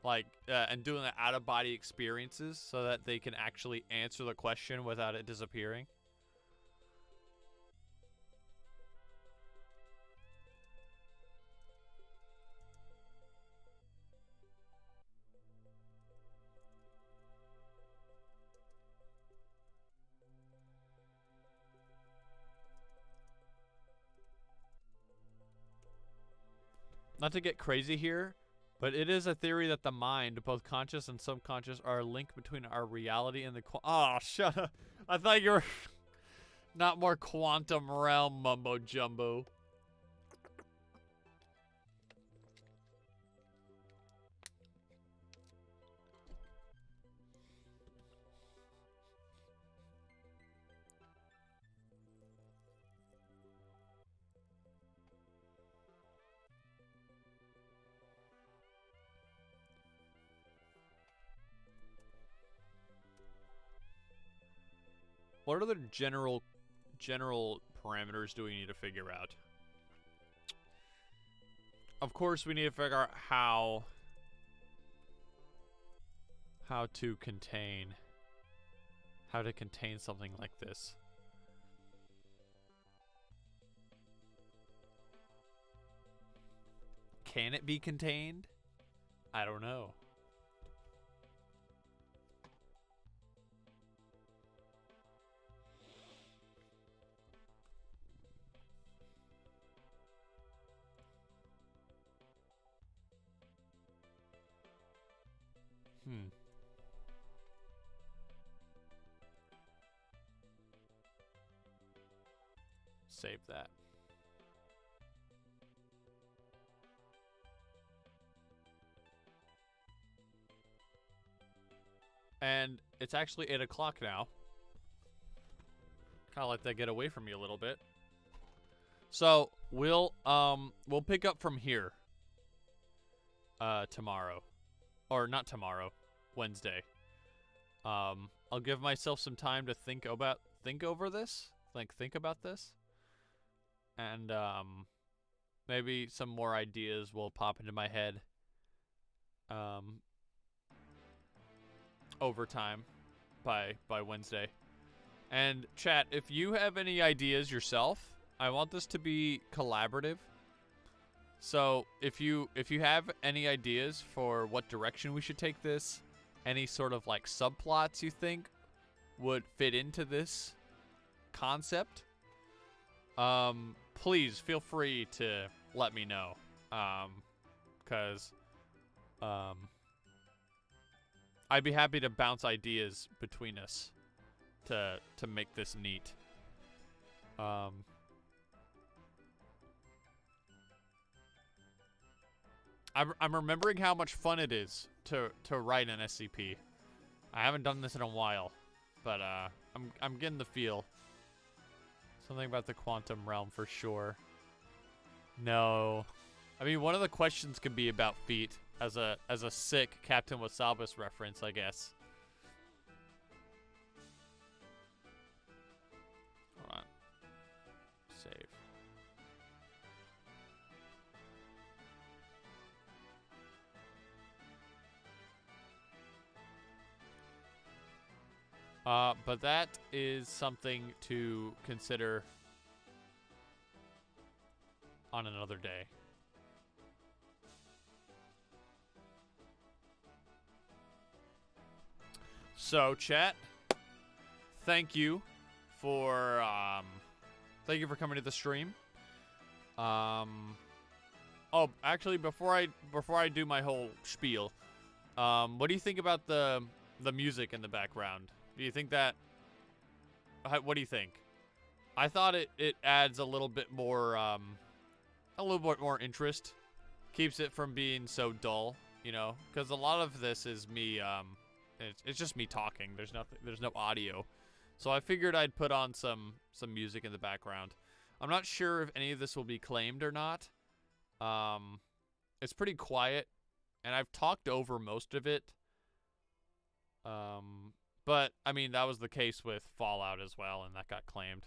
like and doing the out-of-body experiences so that they can actually answer the question without it disappearing. Not to get crazy here, but it is a theory that the mind, both conscious and subconscious, are a link between our reality and the oh, shut up. I thought you were not more quantum realm mumbo jumbo. What other general parameters do we need to figure out? Of course, we need to figure out how to contain something like this. Can it be contained? I don't know. Save that. And it's actually 8 o'clock now. Kind of let that get away from me a little bit. So we'll pick up from here tomorrow, or not tomorrow, Wednesday. I'll give myself some time to think about this, and maybe some more ideas will pop into my head over time by Wednesday. And chat, if you have any ideas yourself, I want this to be collaborative. So if you have any ideas for what direction we should take this, any sort of like subplots you think would fit into this concept, please feel free to let me know. Because I'd be happy to bounce ideas between us to make this neat. I'm remembering how much fun it is to write an SCP. I haven't done this in a while, but I'm getting the feel. Something about the quantum realm for sure. No. I mean, one of the questions could be about feet as a sick Captain Wasabas reference, I guess. Hold on. Save. But that is something to consider on another day. So, chat, thank you for coming to the stream. Oh, actually, before I do my whole spiel, what do you think about the music in the background? Do you think that? What do you think? I thought it adds a little bit more interest, keeps it from being so dull, you know, because a lot of this is me. It's just me talking. There's no audio, so I figured I'd put on some music in the background. I'm not sure if any of this will be claimed or not. It's pretty quiet, and I've talked over most of it. But, I mean, that was the case with Fallout as well, and that got claimed.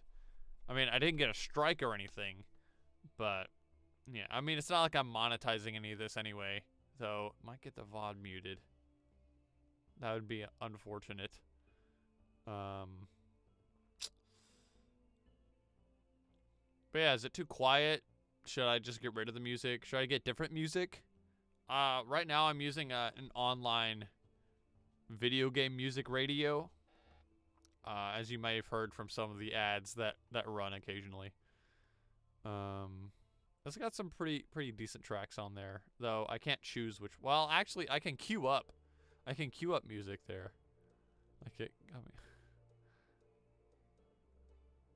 I mean, I didn't get a strike or anything, but, yeah. I mean, it's not like I'm monetizing any of this anyway, so might get the VOD muted. That would be unfortunate. But, yeah, is it too quiet? Should I just get rid of the music? Should I get different music? Right now I'm using an online video game music radio, as you may have heard from some of the ads that run occasionally. It's got some pretty decent tracks on there, though I can't choose which. Well, actually, I can queue up music there.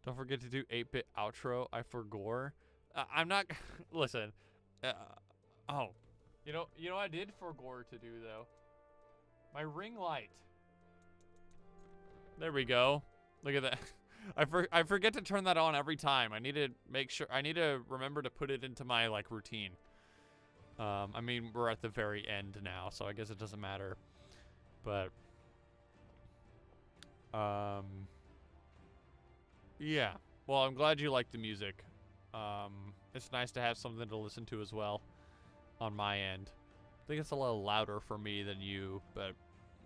Don't forget to do 8-bit outro. I forgore. I'm not. Listen. Oh, you know I did forgore to do though. My ring light. There we go. Look at that. I forget to turn that on every time. I need to make sure. I need to remember to put it into my routine. I mean, we're at the very end now, so I guess it doesn't matter. But yeah. Well, I'm glad you like the music. It's nice to have something to listen to as well on my end. I think it's a little louder for me than you, but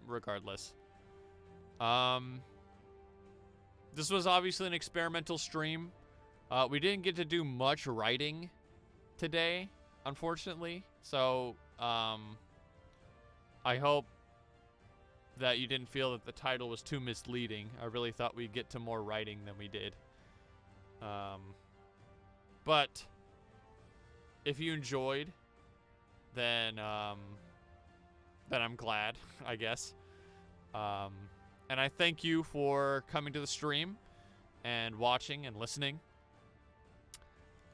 regardless. This was obviously an experimental stream. We didn't get to do much writing today, unfortunately. So, I hope that you didn't feel that the title was too misleading. I really thought we'd get to more writing than we did. But if you enjoyed, then I'm glad, I guess. And I thank you for coming to the stream and watching and listening.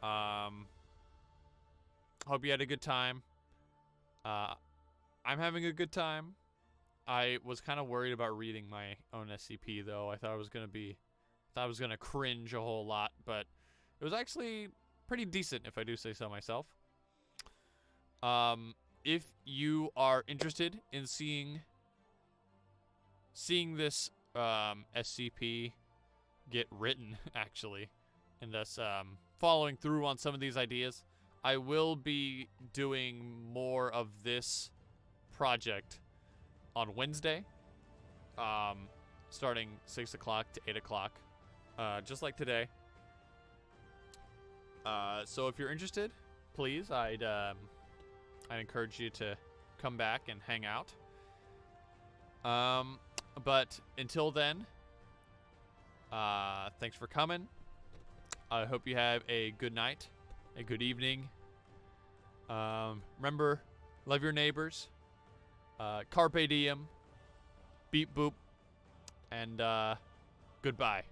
Hope you had a good time. I'm having a good time. I was kind of worried about reading my own SCP, though. I thought I was gonna cringe a whole lot, but it was actually pretty decent, if I do say so myself. If you are interested in seeing this SCP get written, actually, and thus following through on some of these ideas, I will be doing more of this project on Wednesday, starting 6 o'clock to 8 o'clock, just like today. So if you're interested, please, I'd encourage you to come back and hang out. But until then, thanks for coming. I hope you have a good night, a good evening, Remember, love your neighbors. Carpe diem. Beep boop. And goodbye.